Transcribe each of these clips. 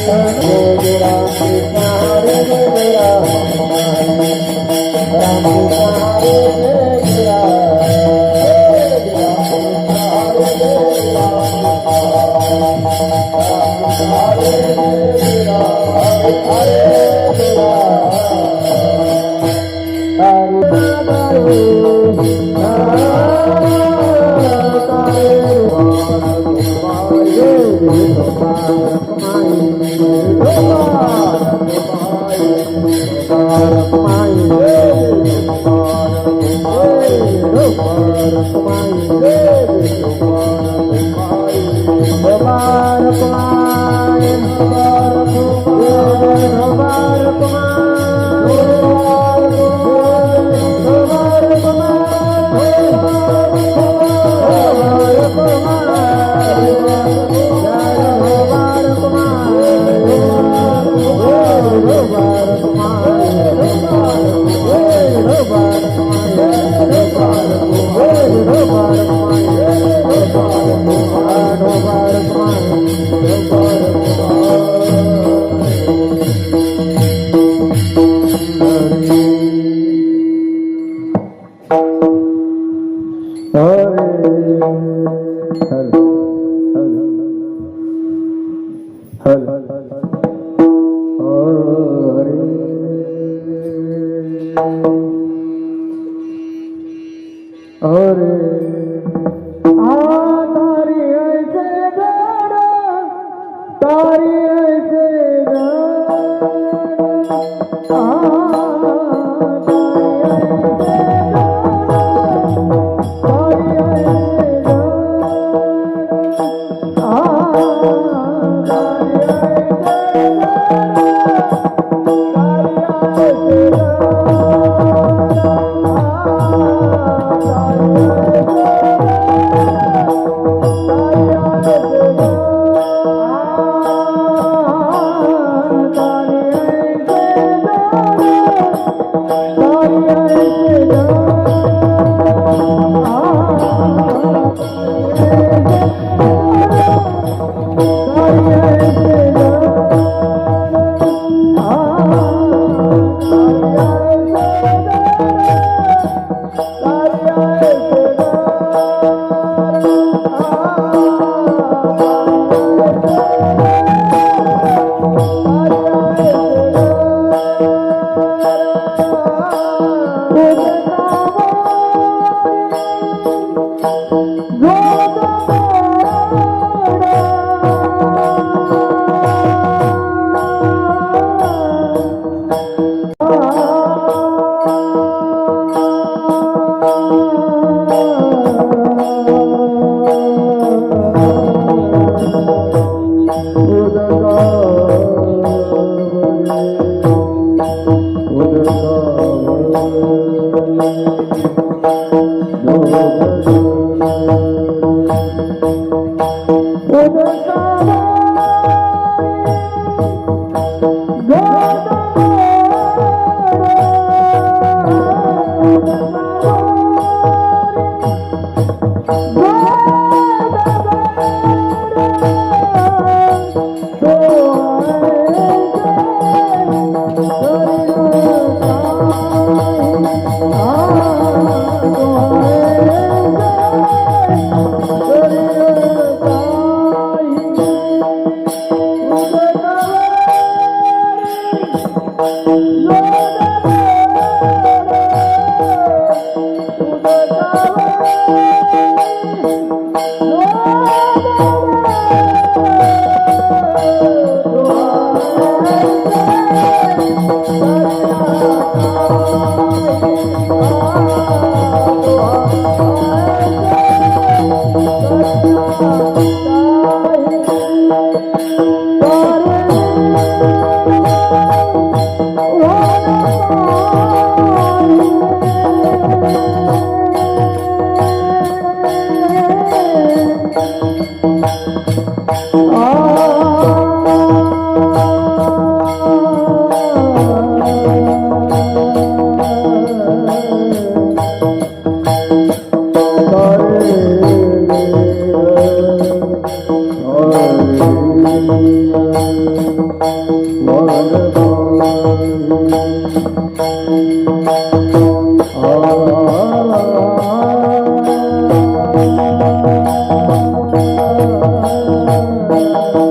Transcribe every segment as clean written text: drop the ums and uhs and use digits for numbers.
Hare Oh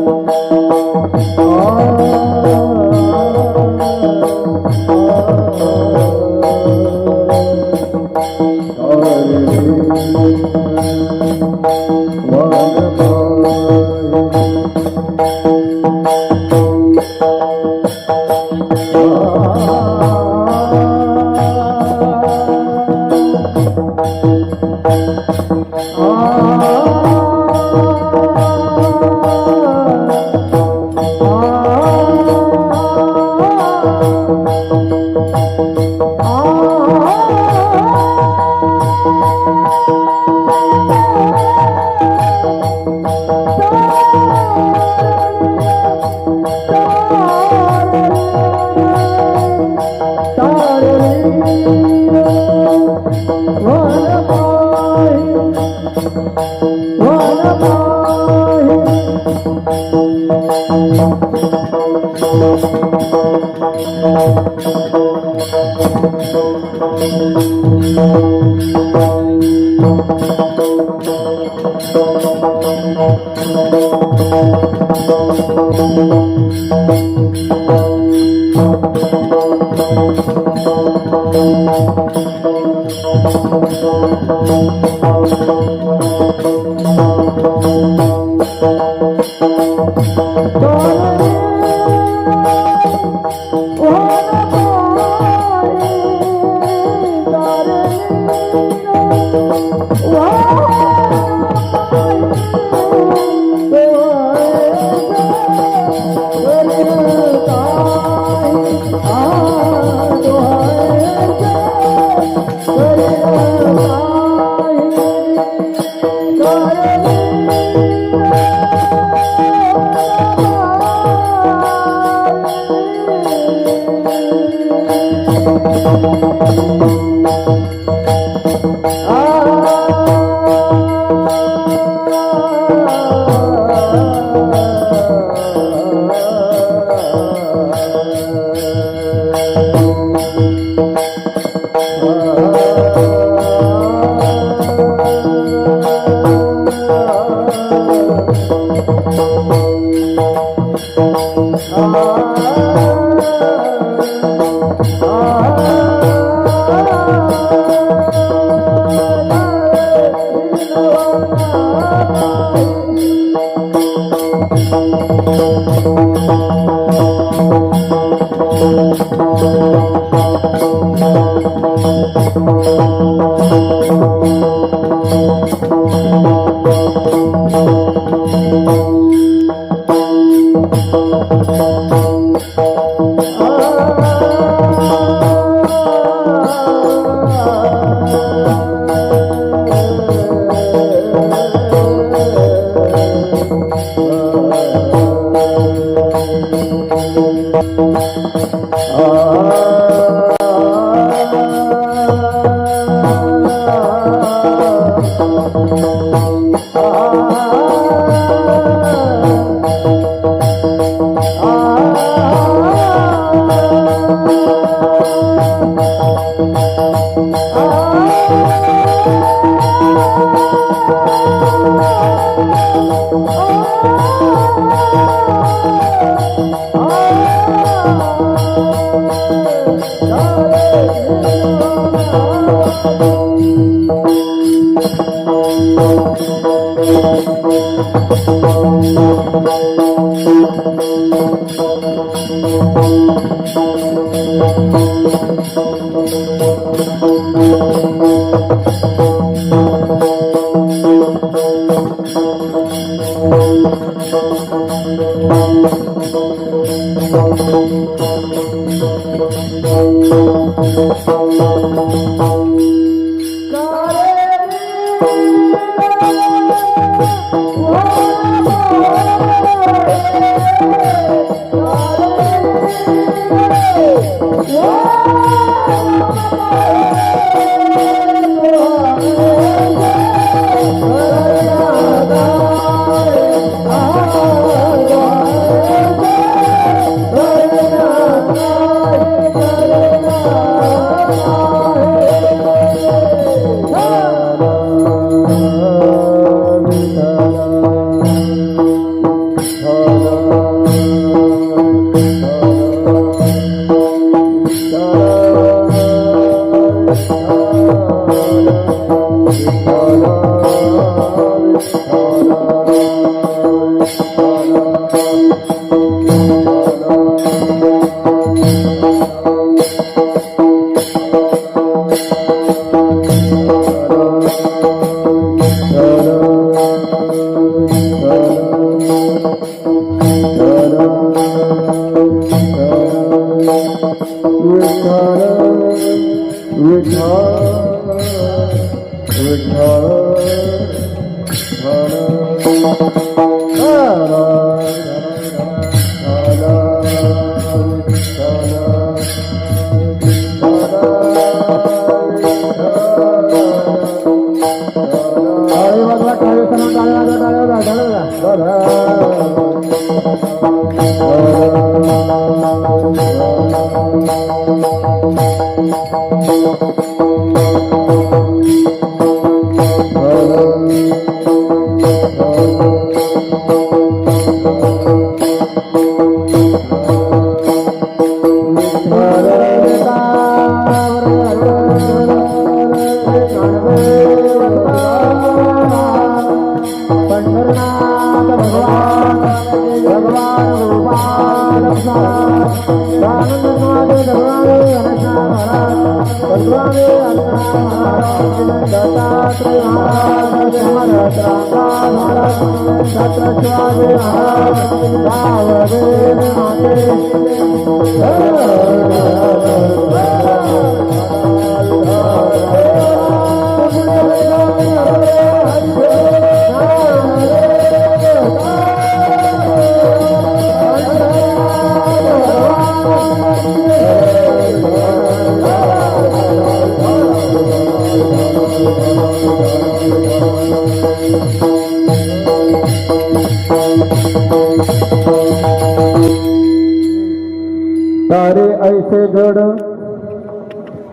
तारे ऐसे जड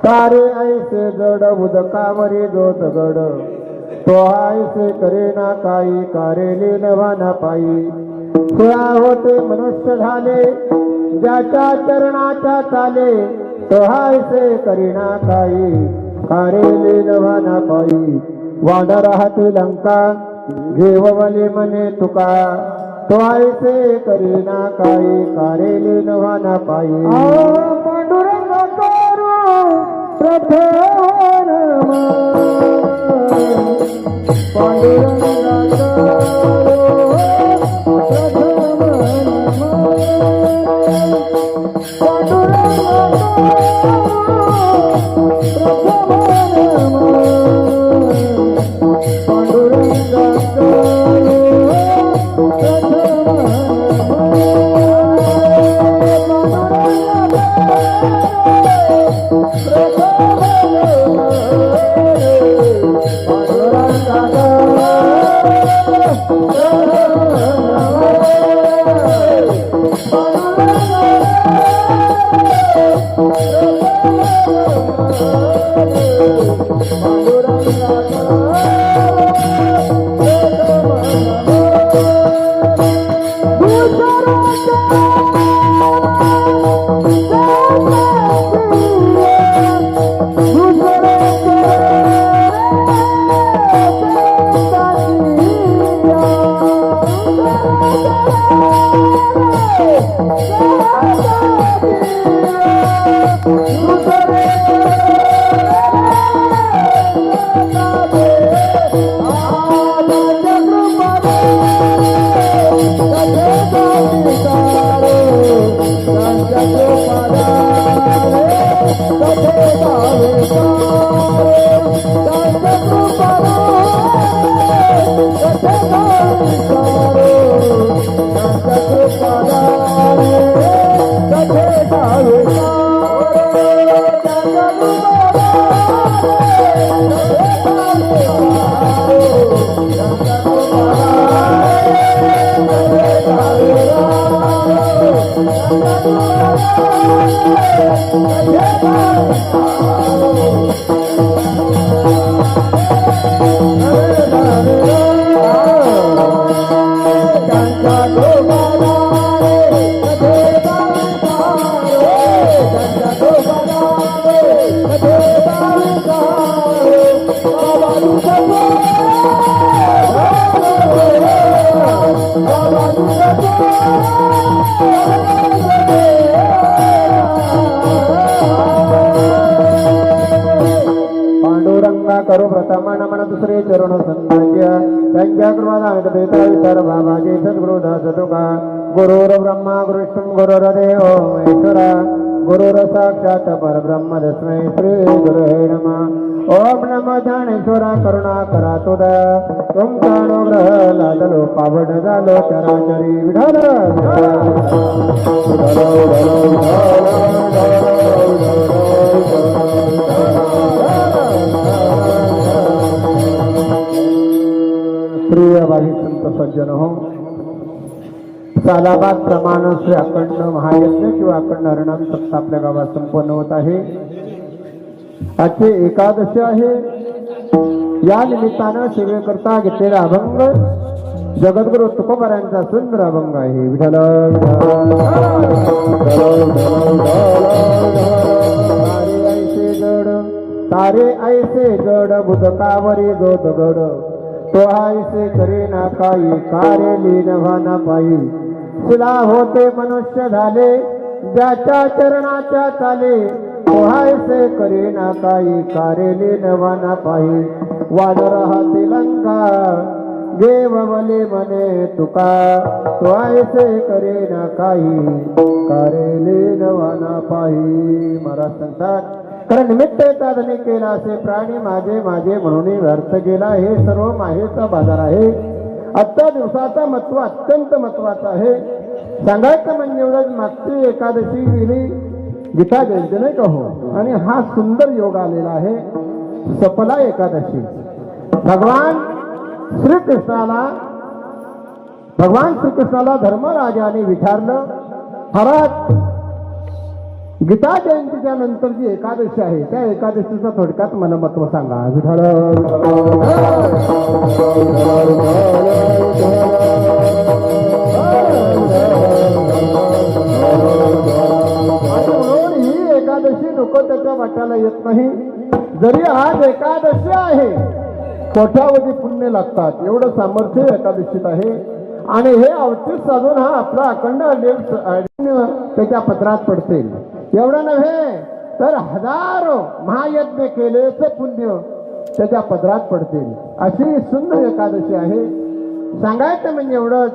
तारे ऐसे जड उदकावरी जोत गड तो ऐसे करे ना काही कारेली नवाना पायी खुळा होते मनुष्य झाले ज्याच्या चरणाच्या चाले तो ऐसे करीना काही कारेली नवाना पायी वानर हाती लंका घेवली मने तुका तो ऐसे करीना काही कारेली नवाना पायी पांडुरंग करू प्रथम पांडुरंग करो प्रथम नमन दुसरे चरण संध्य संज्ञा कृपादान देता विचार बाबाजी सद्गुरु दास तुका गुरुर ब्रह्मा गुरुष्ण गुरुर देव महेश्वरा गुरुर साक्षात परब्रह्म तस्मै श्री गुरुवे नमः. ओम नमो ज्ञानेश्वरा करुणा तुदय तुमचा अनुग्रह लादलो पावन झालो चराचरी विठाल प्रिय भावी संत सज्जन हो, सालाबाद प्रमाण श्री अखंड महायज्ञ किंवा अखंड हरिनाम सप्ताह आपल्या गावात संपन्न होत आहे. आजची एकादशी आहे. या निमित्तानं सेवेकरता घेतलेला अभंग जगद्गुरु तुकोबारायांचा सुंदर अभंग आहे. विठ्ठल तारे ऐसे जड बुधकावरी जो दगड तो ऐसे करे ना काही कार्य लीन व्हाना पायी. शिला होते मनुष्य झाले ज्याच्या चरणाच्या चाले तो ऐसे करे ना काही कार्य लीन व्हाना पायी. वानर हा तिलंका देववले मने तुका तो ऐसे करे ना काही कार्य लीन व्हाना पायी. महाराज सांगतात कारण निमित्त धनी केला असे प्राणी माझे माझे म्हणून व्यर्थ गेला. हे सर्व माहेचा बाजार आहे. आजच्या दिवसाचा महत्व अत्यंत महत्वाचा आहे. सांगायचं म्हणजे एवढं मागची एकादशी गेली गीता जयंती नाही का हो, आणि हा सुंदर योग आलेला आहे सफला एकादशी. भगवान श्रीकृष्णाला धर्मराजाने विचारलं, महाराज गीता जयंतीच्या नंतर जी एकादशी आहे त्या एकादशीचा थोडक्यात मला महत्व सांगा. विठ्ठल म्हणून ही एकादशी लोक त्याच्या वाट्याला येत नाही. जरी आज एकादशी आहे कोट्यावधी पुण्य लागतात एवढं सामर्थ्य एकादशीत आहे. आणि हे अवचित साधून हा आपला अखंड त्याच्या पत्रात पडते. एवढं नव्हे तर हजारो महायज्ञ केलेच पुण्य त्याच्या पदरात पडतील. अशी सुंदर एकादशी आहे. सांगायचं म्हणजे एवढंच,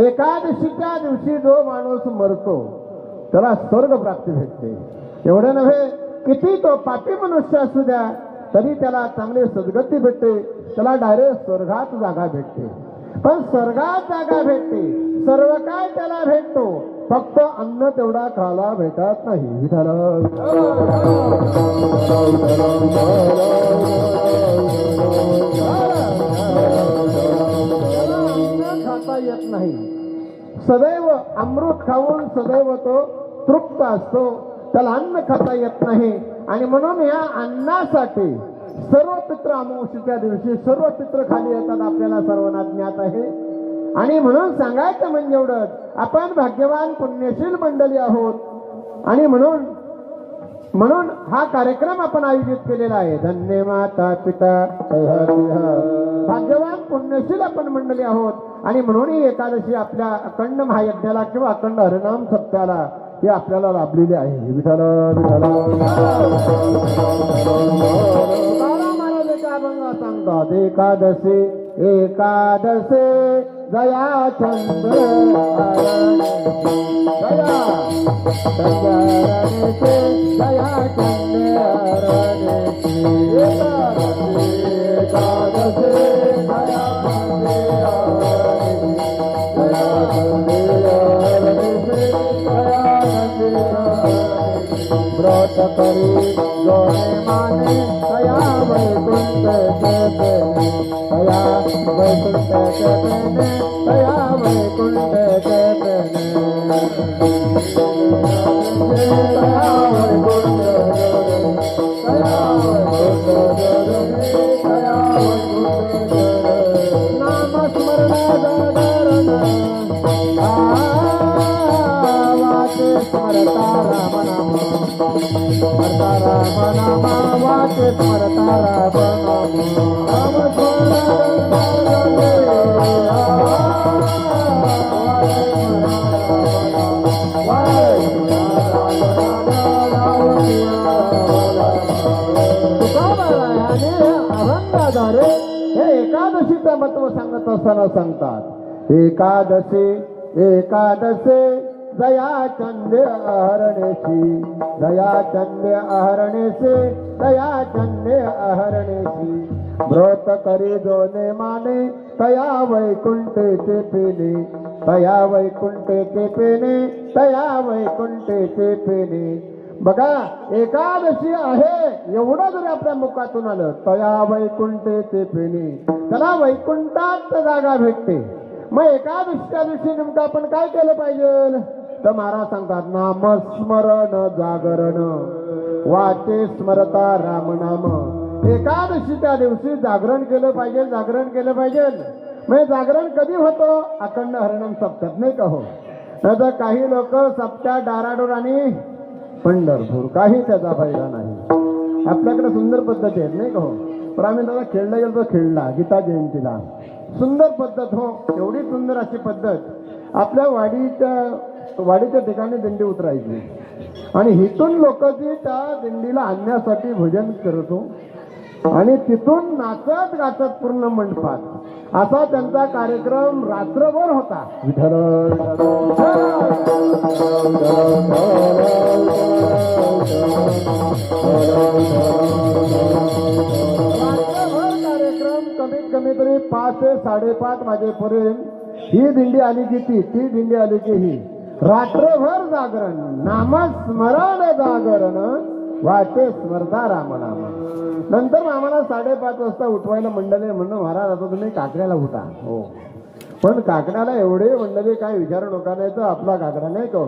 एकादशीच्या दिवशी जो माणूस मरतो त्याला स्वर्ग प्राप्ती भेटते. एवढं नव्हे किती तो पापी मनुष्य असू द्या तरी त्याला चांगली सद्गती भेटते. त्याला डायरेक्ट स्वर्गात जागा भेटते. पण स्वर्गात जागा भेटते, सर्व काय त्याला भेटतो, फक्त अन्न तेवढा खायला भेटत नाही. विठ्ठल खाता येत नाही. सदैव अमृत खाऊन सदैव तो तृप्त असतो, त्याला अन्न खाता येत नाही. आणि म्हणून या अन्नासाठी सर्व पित्र अमावस्येच्या दिवशी सर्व पित्र खाली येतात आपल्याला सर्वांना ज्ञात आहे. आणि म्हणून सांगायचं म्हणजे एवढंच, आपण भाग्यवान पुण्यशील मंडळी आहोत. आणि म्हणून हा कार्यक्रम आपण आयोजित केलेला आहे. धन्य माता पिता भाग्यवान पुण्यशील आपण मंडळी आहोत. आणि म्हणून ही एकादशी आपल्या अखंड महायज्ञाला किंवा अखंड हरिनाम सप्त्याला हे आपल्याला लाभलेले आहे. विठ्ठल विठ्ठल अभंग सांगतात. एकादशी एकादशी जया चंद्र जया जया चंद्र एकादशी व्रत करी जोने माने दया वैकुंठ दया वैकुंठ दया वैकुंठ नाम स्मरण स्मरता राम नाम स्मरता राम नाम वाचे स्मरता राम नाम अभंगाद्वारे हे एकादशीचं महत्व सांगत असताना सांगतात. एकादशी एकादशी दया चंद्य अहरणेशी, दया चंद्य अहरणेशी, दया चंद्य अहरणेशी. व्रत करी जोने माने तया वैकुंठेचे पेने, तया वैकुंठेचे पेने, तया वैकुंठेचे पेने. बघा एकादशी आहे एवढं जरी आपल्या मुखातून आलं तया वैकुंठेचे पेने, त्याला वैकुंठात जागा भेटते. मग एकादशीच्या दिवशी नेमकं आपण काय केलं पाहिजे तर महाराज सांगतात नामस्मरण जागरण वाचे स्मरता राम नाम. एकादशीच्या दिवशी जागरण केलं पाहिजे, जागरण केलं पाहिजे. म्हणजे जागरण कधी होतं अखंड हरिनाम सप्त्यात नाही का हो. नाहीतर काही लोक सप्त्यात डाराडोर आणि पंढरपूर काही त्याचा फायदा नाही. आपल्याकडे सुंदर पद्धती आहेत नाही का हो. पण आम्ही त्याला खेळला गेलो तो खेळला गीता जयंतीला सुंदर पद्धत हो. एवढी सुंदर अशी पद्धत आपल्या वाडीच्या ठिकाणी दिंडी उतरायची आणि हिथून लोक ती त्या दिंडीला आणण्यासाठी भजन करतो आणि तिथून नाचत गाचत पूर्ण मंडपात असा त्यांचा कार्यक्रम रात्रभर होता. कार्यक्रम कमीत कमी तरी 5 ते 5:30 वाजेपर्यंत ही दिंडी आली की ती दिंडी आली की ही रात्रभर जागरण नामस्मरण जागरण वाचे स्मरता राम नाम. नंतर आम्हाला 5:30 वाजता उठवायला मंडळी म्हणणं महाराज आता तुम्ही काकड्याला उठा. हो पण काकड्याला एवढे मंडळी काय विचारू नका नाही तर आपला काकडा नाही तो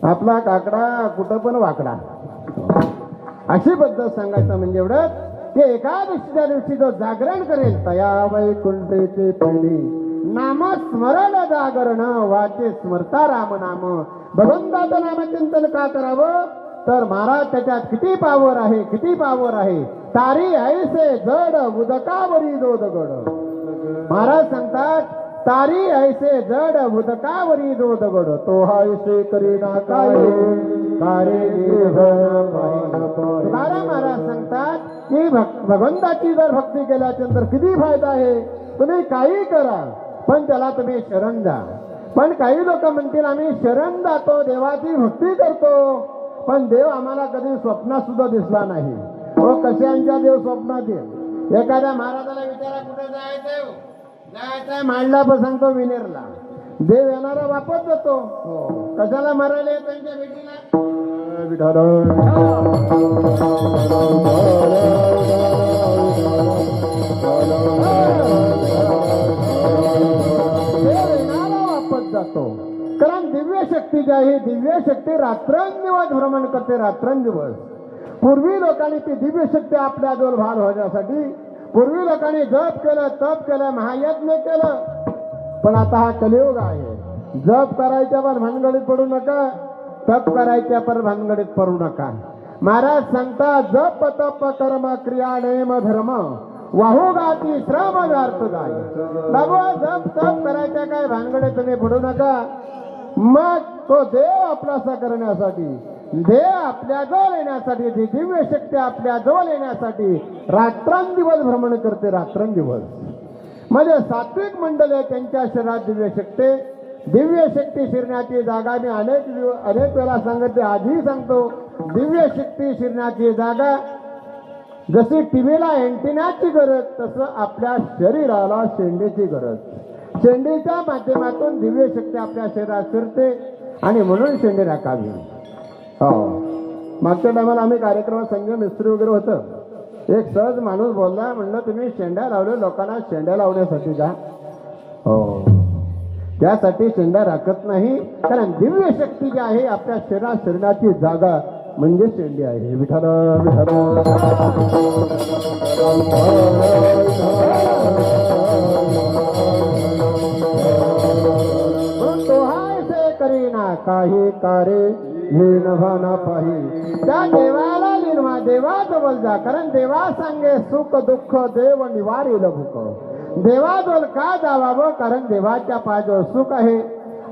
आपला काकडा कुठं पण वाकडा अशी पद्धत सांगायचं. म्हणजे एवढं की एकादशीच्या दिवशी जो जागरण करेल तया वैकुंठेचे पेने नामस्मरण जागरण वाचे स्मरता राम नाम. भगवंताचं नामचिंतन का करावं तर महाराज त्याच्यात किती पावर आहे, किती पावर आहे. तारी ऐसे जड उदकावरी जो दगड. महाराज सांगतात तारी ऐसे जड उदकावरी जो दगड तो ऐसे करीना काय कारे महाराज सांगतात की भगवंताची जर भक्ती केल्यानंतर किती फायदा आहे. तुम्ही काही करा पण त्याला तुम्ही शरण जा. पण काही लोक म्हणतील आम्ही शरण जातो देवाची भक्ती करतो पण देव आम्हाला कधी स्वप्नात सुद्धा दिसला नाही. हो कशांच्या देव स्वप्नात येईल. एखाद्या महाराजाला विचारा कुठे जायचं जायचंय मांडला पण सांगतो विनेरला. देव येणारा वापस जातो. हो कशाला मारायला त्यांच्या भेटीला वापस जातो. कारण दिव्य शक्ती जी आहे दिव्य शक्ती रात्रंदिवस भ्रमण करते रात्रंदिवस. पूर्वी लोकांनी ती दिव्य शक्ती आपल्या जवळ भार होण्यासाठी पूर्वी लोकांनी जप केलं तप केलं महायज्ञ केलं. पण आता हा कलियुग आहे. जप करायच्या पण भानगडीत पडू नका तप करायच्या पण भानगडीत पडू नका. महाराज सांगता जप तप कर्म क्रिया नेम धर्म वाहू गाती श्रम व्यर्थ गाय. बाबा जप तप करायच्या काय भानगडीत तुम्ही पडू नका. मग तो देव आपलासा करण्यासाठी देव आपल्या जवळ येण्यासाठी ती दिव्य शक्ती आपल्या जवळ येण्यासाठी रात्रंदिवस भ्रमण करते रात्रंदिवस. म्हणजे सात्विक मंडळे त्यांच्या शरीरात दिव्य शक्ती शिरण्याची जागा मी अनेक वेळा सांगते आधी सांगतो. दिव्य शक्ती शिरण्याची जागा जशी टीव्हीला अँटिनाची गरज तसं आपल्या शरीराला शेंडीची गरज. शेंडीच्या माध्यमातून दिव्य शक्ती आपल्या शरीरात शिरते आणि म्हणून शेंडी राखावी. हो मागच्या टायमाला आम्ही कार्यक्रमात संगम मिस्त्री वगैरे होतं. एक सहज माणूस बोलला म्हणलं तुम्ही शेंड्या लावले लोकांना शेंड्या लावण्यासाठी का. हो त्यासाठी शेंड्या राखत नाही कारण दिव्य शक्ती जी आहे आपल्या शरीरात शिरण्याची जागा म्हणजे शेंडी आहे. विठाल विठाल तो हाय से करीना काही कारे लीनभाना पाही. त्या देवाला लीनवा देवाजवळ जा कारण देवा सांगे सुख दुःख देव निवारेल भूक. देवाजवळ का जावावं कारण देवाच्या पायाजवळ सुख आहे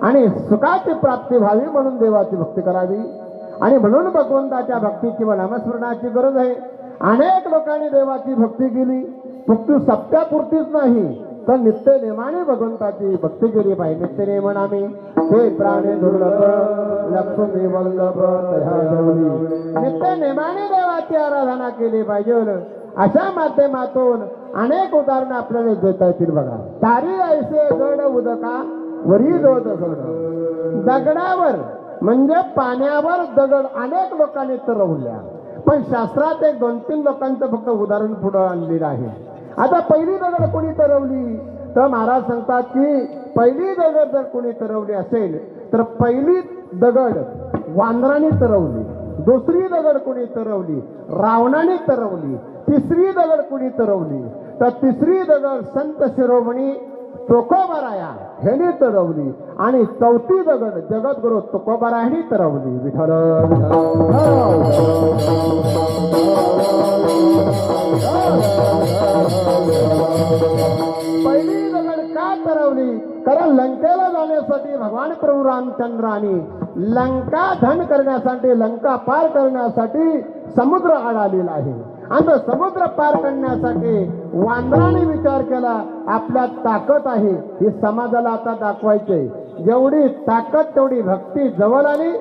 आणि सुखाची प्राप्ती व्हावी म्हणून देवाची भक्ती करावी आणि म्हणून भगवंताच्या भक्तीची व नामस्मरणाची गरज आहे. अनेक लोकांनी देवाची भक्ती केली फक्त सप्त्यापुरतीच नाही तर नित्य नेमाने भगवंताची भक्ती केली पाहिजे. नित्य नेमन आम्ही हे प्राणी दुर्लभ लक्ष्मी वल्लभ तया जवळी नित्य नेमाने देवाची आराधना केली पाहिजे. अशा माध्यमातून अनेक उदाहरणं आपल्याला देता येतील बघा. तारी ऐसे जड उदका वरी दोत जड. दगडावर म्हणजे पाण्यावर दगड अनेक लोकांनी तरवल्या, पण शास्त्रात एक 2-3 लोकांचं फक्त उदाहरण पुढे आणलेलं आहे. आता पहिली दगड कोणी तरवली तर महाराज सांगतात की पहिली दगड जर कोणी तरवली असेल तर पहिली दगड वानराने तरवली, दुसरी दगड कोणी तरवली रावणाने तरवली, तिसरी दगड कोणी तरवली तर तिसरी दगड संत शिरोमणी तुकोबाराया ह्याने तरवली आणि चौथी दगड जगद्गुरु तुकोबारायाने तरवली. विठ्ठल पहिली दगड का तरवली? कारण लंकेला जाण्यासाठी भगवान प्रभू रामचंद्राने लंका धन करण्यासाठी लंका पार करण्यासाठी समुद्र आड आलेला आहे. आणि समुद्र पार करण्यासाठी वानराने विचार केला आपल्यात ताकद आहे, ही समाजाला आता दाखवायचे. जेवढी ताकद तेवढी भक्ती जवळ आली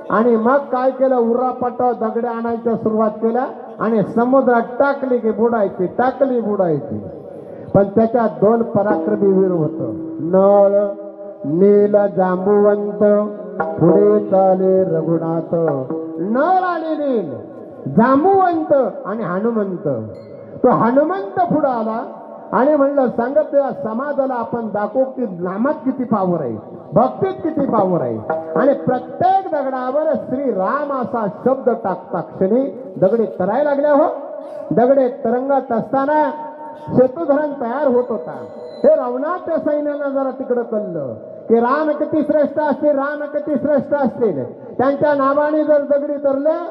आणि मग काय केलं, उर्रापाटा दगडे आणायच्या सुरुवात केल्या आणि समुद्रात टाकली की बुडायची, टाकली बुडायची. पण त्याच्यात 2 पराक्रमी वीर होत, नळ नील जांबुवंत पुढे चाले रघुनाथ. नळ आणि नील जांबुवंत आणि हनुमंत. तो हनुमंत पुढे आला आणि म्हणलं सांगत या समाजाला आपण दाखवू की नामात किती पावर आहे, भक्तीत किती पावर आहे. आणि प्रत्येक दगडावर श्रीराम असा शब्द टाकता क्षणी दगडे तरायला लागल्या. हो, दगडे तरंगत असताना सेतुधरण तयार होत होता. हे रावणाच्या सैन्यानं जरा तिकडं कळलं की राम किती श्रेष्ठ असतील, राम किती श्रेष्ठ असतील. त्यांच्या नावाने जर दगडी तरलं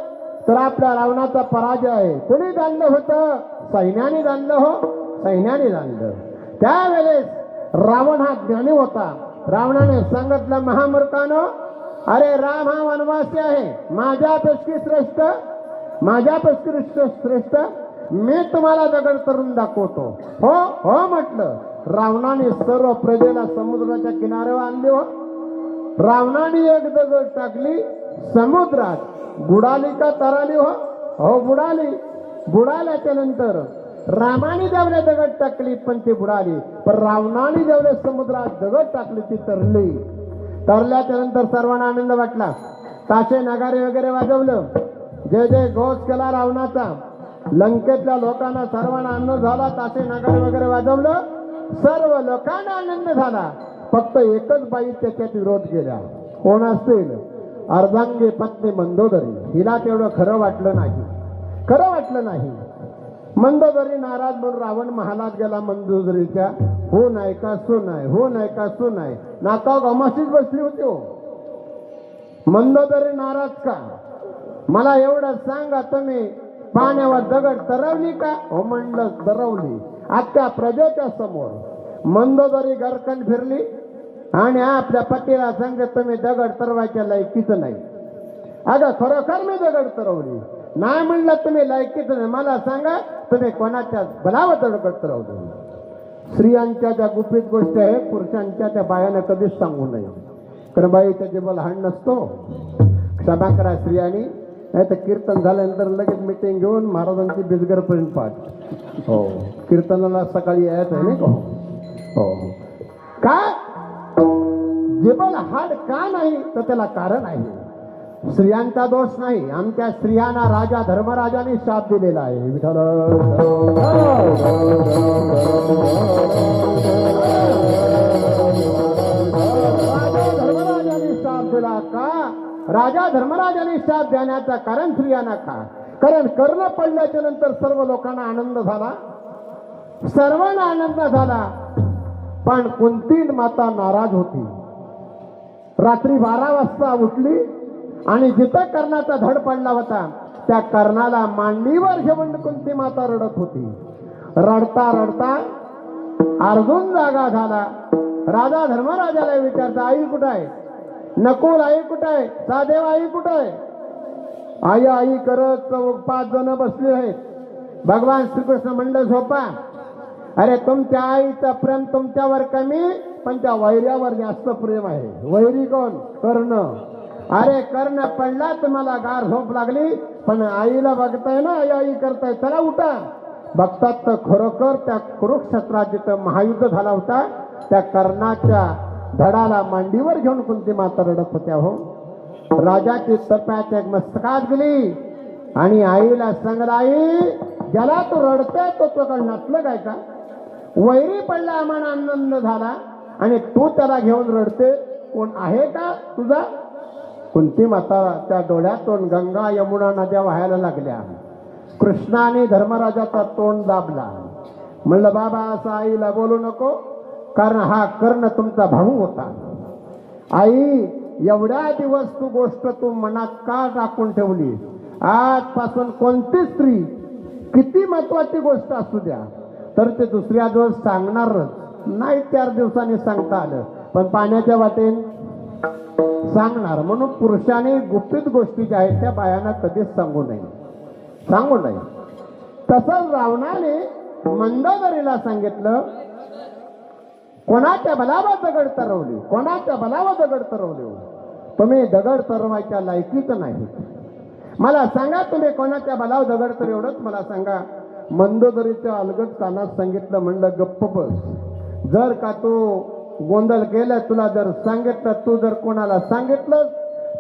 तर आपल्या रावणाचा पराजय आहे. कोणी जाणलं होतं? सैन्याने जाणलं. हो, सैन्याने जाणलं. त्यावेळेस रावण हा ज्ञानी होता. रावणाने सांगितलं महामूर्खानो, अरे राम हा वनवासी आहे, माझ्यापेक्षा श्रेष्ठ, माझ्यापेक्षा श्रेष्ठ, मी तुम्हाला दगड तरून दाखवतो. हो हो म्हटलं. रावणाने सर्व प्रजेला समुद्राच्या किनाऱ्यावर आणले. हो, रावणाने एक दगड टाकली समुद्रात, बुडाली का तरली? हो हो बुडाली. बुडाल्याच्या नंतर रामाने जेवढे दगड टाकली पण ती बुडाली, पण रावणाने जेवढे समुद्रात दगड टाकली ती तरली. तरल्याच्या नंतर सर्वांना आनंद वाटला. ताशे नगारे वगैरे वाजवलं, जय जय घोष केला रावणाचा. लंकेतल्या लोकांना सर्वांना आनंद झाला. ताशे नगारे वगैरे वाजवलं, सर्व लोकांना आनंद झाला. फक्त एकच बाई त्याच्यात विरोध केला. कोण असतील? अर्धांगी पत्नी मंदोदरी. हिला तेवढं खरं वाटलं नाही, खरं वाटलं नाही. मंदोदरी नाराज म्हणून रावण महालात गेला मंदोदरीच्या. हो नाही का सून आहे, हो नाही का सून आहे. नाका गमाशीच बसली होती. हो, मंदोदरी नाराज का? मला एवढं सांगा, तुम्ही पाण्यावर दगड तरवली का? हो म्हणलं तरवली. आजच्या प्रजेच्या समोर मंदोदरी गरकन फिरली आणि आपल्या पतीला सांगत तुम्ही दगड तरवायच्या लायकीच नाही. अगं खरोखर मी दगड तरवली नाही म्हणलं, तुम्ही लायकीच नाही. मला सांगा तुम्ही कोणाच्या बलावर दगड तरवली? स्त्रियांच्या ज्या गुपित गोष्टी आहे पुरुषांच्या त्या बायानं कधीच सांगू नये, कारण बाईचा जीव लहान नसतो. क्षमा करा स्त्रियांनी, नाही तर कीर्तन झाल्यानंतर लगेच मिटिंग घेऊन महाराजांची बिजगरपर्यंत पाठ. हो, कीर्तनाला सकाळी यायचं आहे नाही का? हो, का जिबल हाड का नाही तर त्याला कारण आहे. स्त्रियांचा दोष नाही. आमच्या स्त्रियांना राजा धर्मराजाने शाप दिलेला आहे. विठ्ठल धर्मराजाने शाप दिला का? राजा धर्मराजाने शाप देण्याचं कारण स्त्रियांना का? कारण कर्ण पडल्याच्या नंतर सर्व लोकांना आनंद झाला, सर्वांना आनंद झाला. पण कुंती माता नाराज होती. रात्री 12 वाजता उठली आणि जिथं कर्णाचा धड पडला होता त्या कर्णाला मांडीवर घेऊन कुंती माता रडत होती. रडता रडता अर्जुन जागा झाला. राजा धर्मराजाला विचारता, आई कुठं आहे? नकुल आई कुठं आहे? सहदेव आई कुठं आहे? आई आई करत 5 जण बसले आहेत. भगवान श्रीकृष्ण म्हणलं झोपा. अरे तुमच्या आईचं प्रेम तुमच्यावर कमी, पण त्या वैर्यावर जास्त प्रेम आहे. वैरी कोण? कर्ण. अरे कर्ण पडला, तुम्हाला गार झोप लागली, पण आईला बघताय ना, आई करताय, चला उठा. बघतात तर खरोखर त्या कुरुक्षेत्रात जिथं महायुद्ध झाला होता, त्या कर्णाच्या धडाला मांडीवर घेऊन कुंती माता रडत होत्या. हो, राजाची तप्याच्या मस्तकात गेली आणि आईला सांगला, आई ज्याला तू रडते तो तुझ्याकडे नसलं काय का? वैरी पडला आम्हाला आनंद झाला आणि तू त्याला घेऊन रडते, कोण आहे का तुझा? कुंती माता त्या डोळ्यातून गंगा यमुना नद्या वाहायला लागल्या. कृष्णाने धर्मराजाचा तोंड दाबला. म्हणलं बाबा असं आईला बोलू नको, कारण हा कर्ण तुमचा भाऊ होता. आई एवढ्या दिवस तू गोष्ट तू मनात का टाकून ठेवली? आजपासून कोणती स्त्री किती महत्वाची गोष्ट असू द्या तर ते दुसऱ्या दिवस सांगणारच नाही. 4 दिवसांनी सांगता आलं पण पाण्याच्या वाटेन सांगणार. म्हणून पुरुषाने गुपित गोष्टी ज्या आहेत त्या बायांना कधीच सांगू नये. तसंच रावणाने मंदोदरीला सांगितलं, कोणाच्या बलावर दगड तरवली, कोणाच्या बलावर दगड तरवली. तुम्ही दगड तरवायच्या लायकीच नाही. मला सांगा तुम्ही कोणाच्या बलावर दगड तर एवढंच मला सांगा. मंदोदरीच्या अलगद कानात सांगितलं. म्हणलं गप्प बस. जर का तू गोंधळ केलं, तुला जर सांगितलं, तू जर कोणाला सांगितलं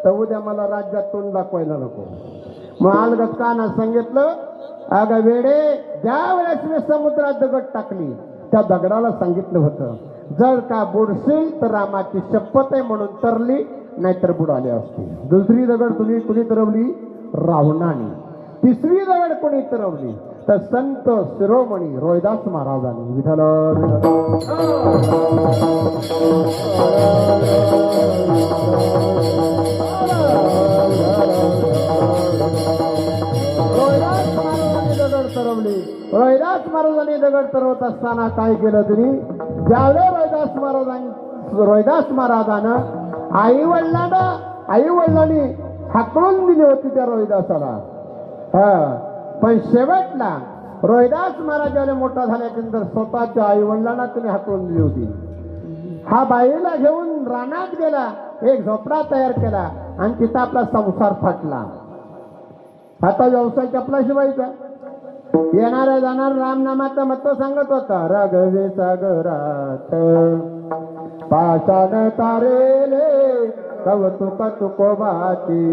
तर उद्या मला राज्यात तोंड दाखवायला नको. मग अलगद कानात सांगितलं, अगं वेडे, ज्या वेळेस मी समुद्रात दगड टाकली त्या दगडाला सांगितलं होतं, जर का बुडशील तर रामाची शपथ आहे म्हणून तरली, नाहीतर बुडाली असती. दुसरी दगड कुणी तरवली? रावणाने. तिसरी दगड कोणी तरवली तर संत शिरोमणी रोहिदास महाराजांनी. विठ्ठल रोहिदास महाराजांनी दगड तरवत असताना काय केलं तरी, ज्यावेळेस रोहिदास महाराजानं आई-वडिलांनी हाकलून दिली होती त्या रोहिदासाला. पण शेवटला रोहिदास महाराजाने मोठा झाल्यानंतर स्वतःच्या आई-वडिलांना त्याने हाकलून दिली होती. हा बाईला घेऊन रानात गेला, एक झोपडा तयार केला आणि तिथं आपला संसार फाटला. आता व्यवसाय चपला शिवायचा. येणाऱ्या जाणार रामनामाचं महत्व सांगत होता. राघवे सागरात पाषाण तारेले, कौतुक तुकोबाची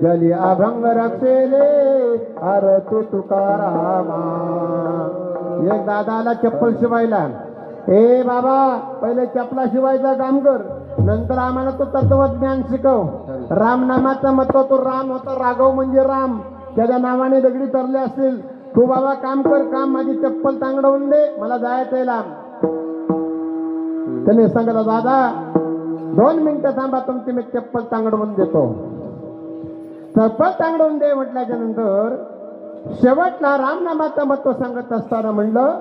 जली अभंग रक्षेले, आरती तुकारामा. एक दादाला चप्पल शिवायला, ए बाबा पहिले चपला शिवायचा काम कर, नंतर आम्हाला तो तत्वज्ञान शिकव. रामनामाचं महत्व, तो राम होता, राघव म्हणजे राम, त्याच्या नावाने दगडी तरले असतील. तू बाबा काम कर, काम, माझी चप्पल तांगडवून दे, मला जायचंय लांब. त्याने सांगितलं, दादा 2 मिनिटं थांबा, तुमची मी चप्पल तांगडवून देतो. चप्पल तांगडवून दे म्हटल्याच्या नंतर शेवटला रामनामाचं महत्व सांगत असताना म्हणलं,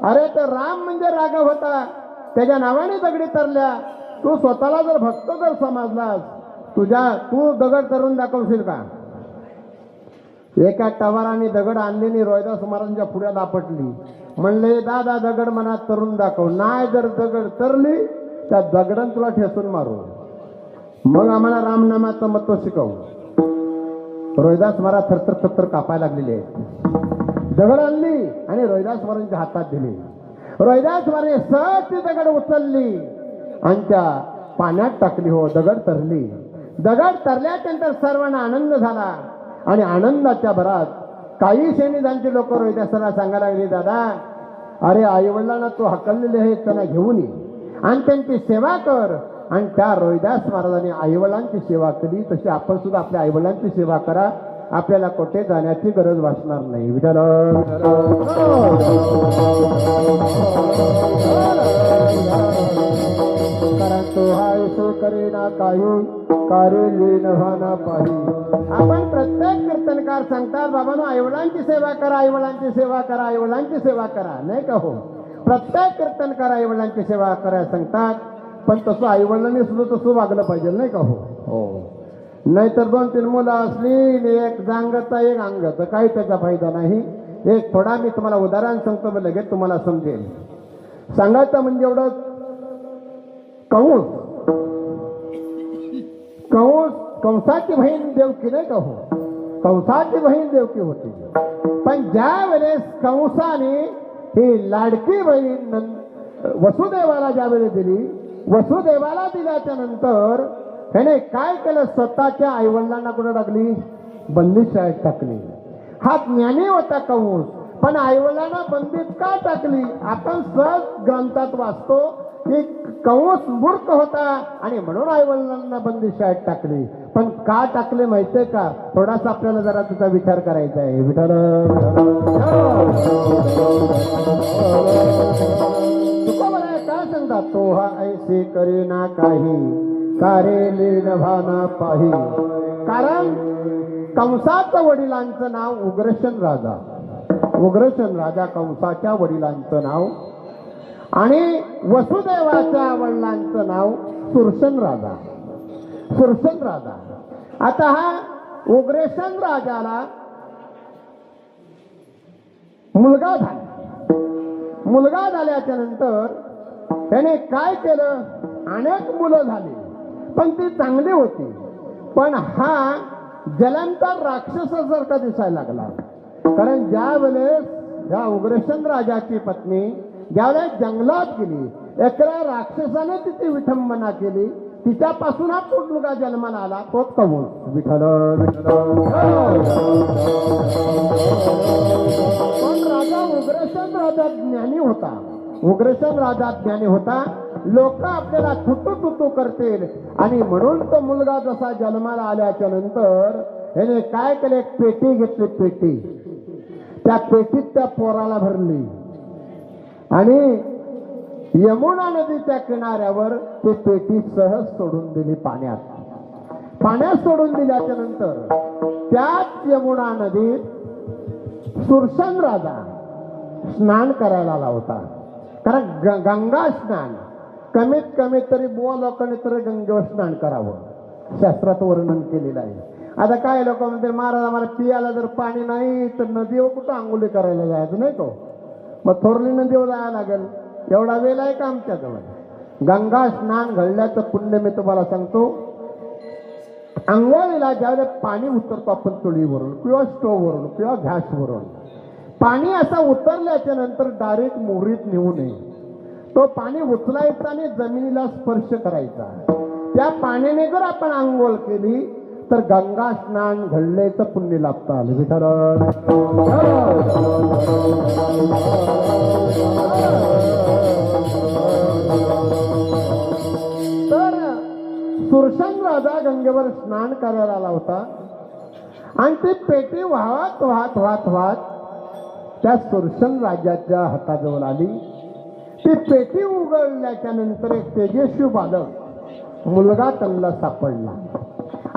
अरे तर राम म्हणजे राघव होता, त्याच्या नावाने दगडी तरल्या. तू स्वतःला जर भक्त जर समजलास, तू दगड तरून दाखवशील का? एका टवाराने दगड आणलेली रोहिदास महाराजांच्या पुढ्यात आपटली. म्हणले, दादा दगड मनात तरून दाखव. नाही जर दगड तरली त्या दगडान तुला ठेसून मारू. मग आम्हाला रामनामाचं महत्व शिकव. रोहिदास महाराज थरथर कापायला लागलेले आहेत. दगड आणली आणि रोहिदास महाराजांच्या हातात दिली. रोहिदास महाराज सहज ती दगड उचलली आणि त्या पाण्यात टाकली. हो, दगड तरली. दगड तरल्यानंतर सर्वांना आनंद झाला आणि आनंदाच्या भरात काही सैनिकांचे लोक रोहिदासाला सांगायला लागले, दादा अरे आईवडिलांना तू हकललेले आहे, त्यांना घेऊन ये आणि त्यांची सेवा कर. आणि त्या रोहिदास महाराजांनी आईवडिलांची सेवा केली. तशी आपण सुद्धा आपल्या आईवडिलांची सेवा करा, आपल्याला कुठे जाण्याची गरज भासणार नाही. विठ्ठल कारण तो हाय सो करेना काही, कार्य नव्हाना पाही. आपण प्रत्येक कीर्तनकार सांगतात, बाबांनो आईवडिलांची सेवा करा, आईवडिलांची सेवा करा, आईवडिलांची सेवा करा, नाही का? हो, प्रत्येक कीर्तनकार आईवडिलांची सेवा करायला सांगतात. पण तसं आईवडिलांनी सुद्धा तसं वागलं पाहिजे, नाही का? हो, नाहीतर 2-3 मुलं असली, एक जांगता एक अंगत, काही त्याचा फायदा नाही. एक थोडा मी तुम्हाला उदाहरण सांगतो, मग लगेच तुम्हाला समजेल. सांगायचं म्हणजे एवढं, कंस कंस कंसाची बहीण देवकी नाही का हो, कंसाची बहीण देवकी होती. पण ज्या वेळेस कंसाने ही लाडकी बहीण वसुदेवाला ज्यावेळेस दिली, वसुदेवाला दिल्याच्या नंतर त्याने काय केलं, स्वतःच्या आईवडिलांना कुठे टाकली, बंदीशाळेत टाकली. हा ज्ञानी होता कंस, पण आईवडिलांना बंदीत का टाकली? आपण सहज ग्रंथात वाचतो की कंस मूर्ख होता आणि म्हणून आईवडिलांना बंदीशाळेत टाकली. पण का टाकले माहितीये का? थोडासा आपल्याला जरा त्याचा विचार करायचा आहे. विठ्ठल काय सांगतात, तो हा ऐसे करीना काही कारेली नभाना पाही. कारण कंसाच्या वडिलांचं नाव उग्रसेन राजा, उग्रसेन राजा कंसाच्या वडिलांचं नाव, आणि वसुदेवाच्या वडिलांचं नाव सुरसेन राजा, सुरसेन राजा. आता हा उग्रसेन राजाला मुलगा झाला. मुलगा झाल्याच्या नंतर त्याने काय केलं, अनेक मुलं झाली पण ती चांगली होती. पण हा जलंतर राक्षसासारखा दिसायला लागला. कारण ज्या वेळेस त्या उग्रसेन राजाची पत्नी ज्यावेळेस जंगलात गेली, एका राक्षसाने तिची विठंबना केली, तिच्यापासून हा मुलगा जन्माला आला, तोच कंस. विठ्ठल पण राजा उग्रसेन राजा ज्ञानी होता, उग्रसेन राजा ज्ञानी होता. लोक आपल्याला तुटू करतील आणि म्हणून तो मुलगा जसा जन्माला आल्याच्या नंतर याने काय केलं, एक पेटी घेतली, पेटी. त्या पेटीत त्या पोराला भरली आणि यमुना नदीच्या किनाऱ्यावर ती पेटी सहज सोडून दिली पाण्यात. पाण्यात सोडून दिल्याच्या नंतर त्याच यमुना नदीत सुरसेन राजा स्नान करायला आला होता. कारण गंगा स्नान कमीत कमी तरी बुवा लोकांनी तरी गंगेवर स्नान करावं, शास्त्रात वर्णन केलेलं आहे. आता काय लोक म्हणते, महाराज आम्हाला पियाला जर पाणी नाही तर नदीवर कुठं आंघोळी करायला जायचं नाही तो, मग थोरली नदीवर जायला लागेल. एवढा वेळ आहे का आमच्याजवळ? गंगा स्नान घडल्याचं पुण्य मी तुम्हाला सांगतो. आंघोळीला ज्यावेळेस पाणी उतरतो आपण चुलीवरून किंवा स्टोववरून किंवा गॅसवरून, पाणी असं उतरल्याच्या नंतर डायरेक्ट मोरीत नेऊ नये. तो पाणी उचलायचा आणि जमिनीला स्पर्श करायचा. त्या पाण्याने जर आपण आंघोळ केली तर गंगा स्नान घडल्याचं पुण्य लाभतं. विठ्ठल तर सुरसेन राजा गंगेवर स्नान करायला आला होता आणि ती पेटी वाहत वाहत वाहत वाहत त्या सुरसेन राजाच्या हाताजवळ आली. ती पेटी उघडल्याच्या नंतर एक तेजस्वी बालक मुलगा त्यांना सापडला.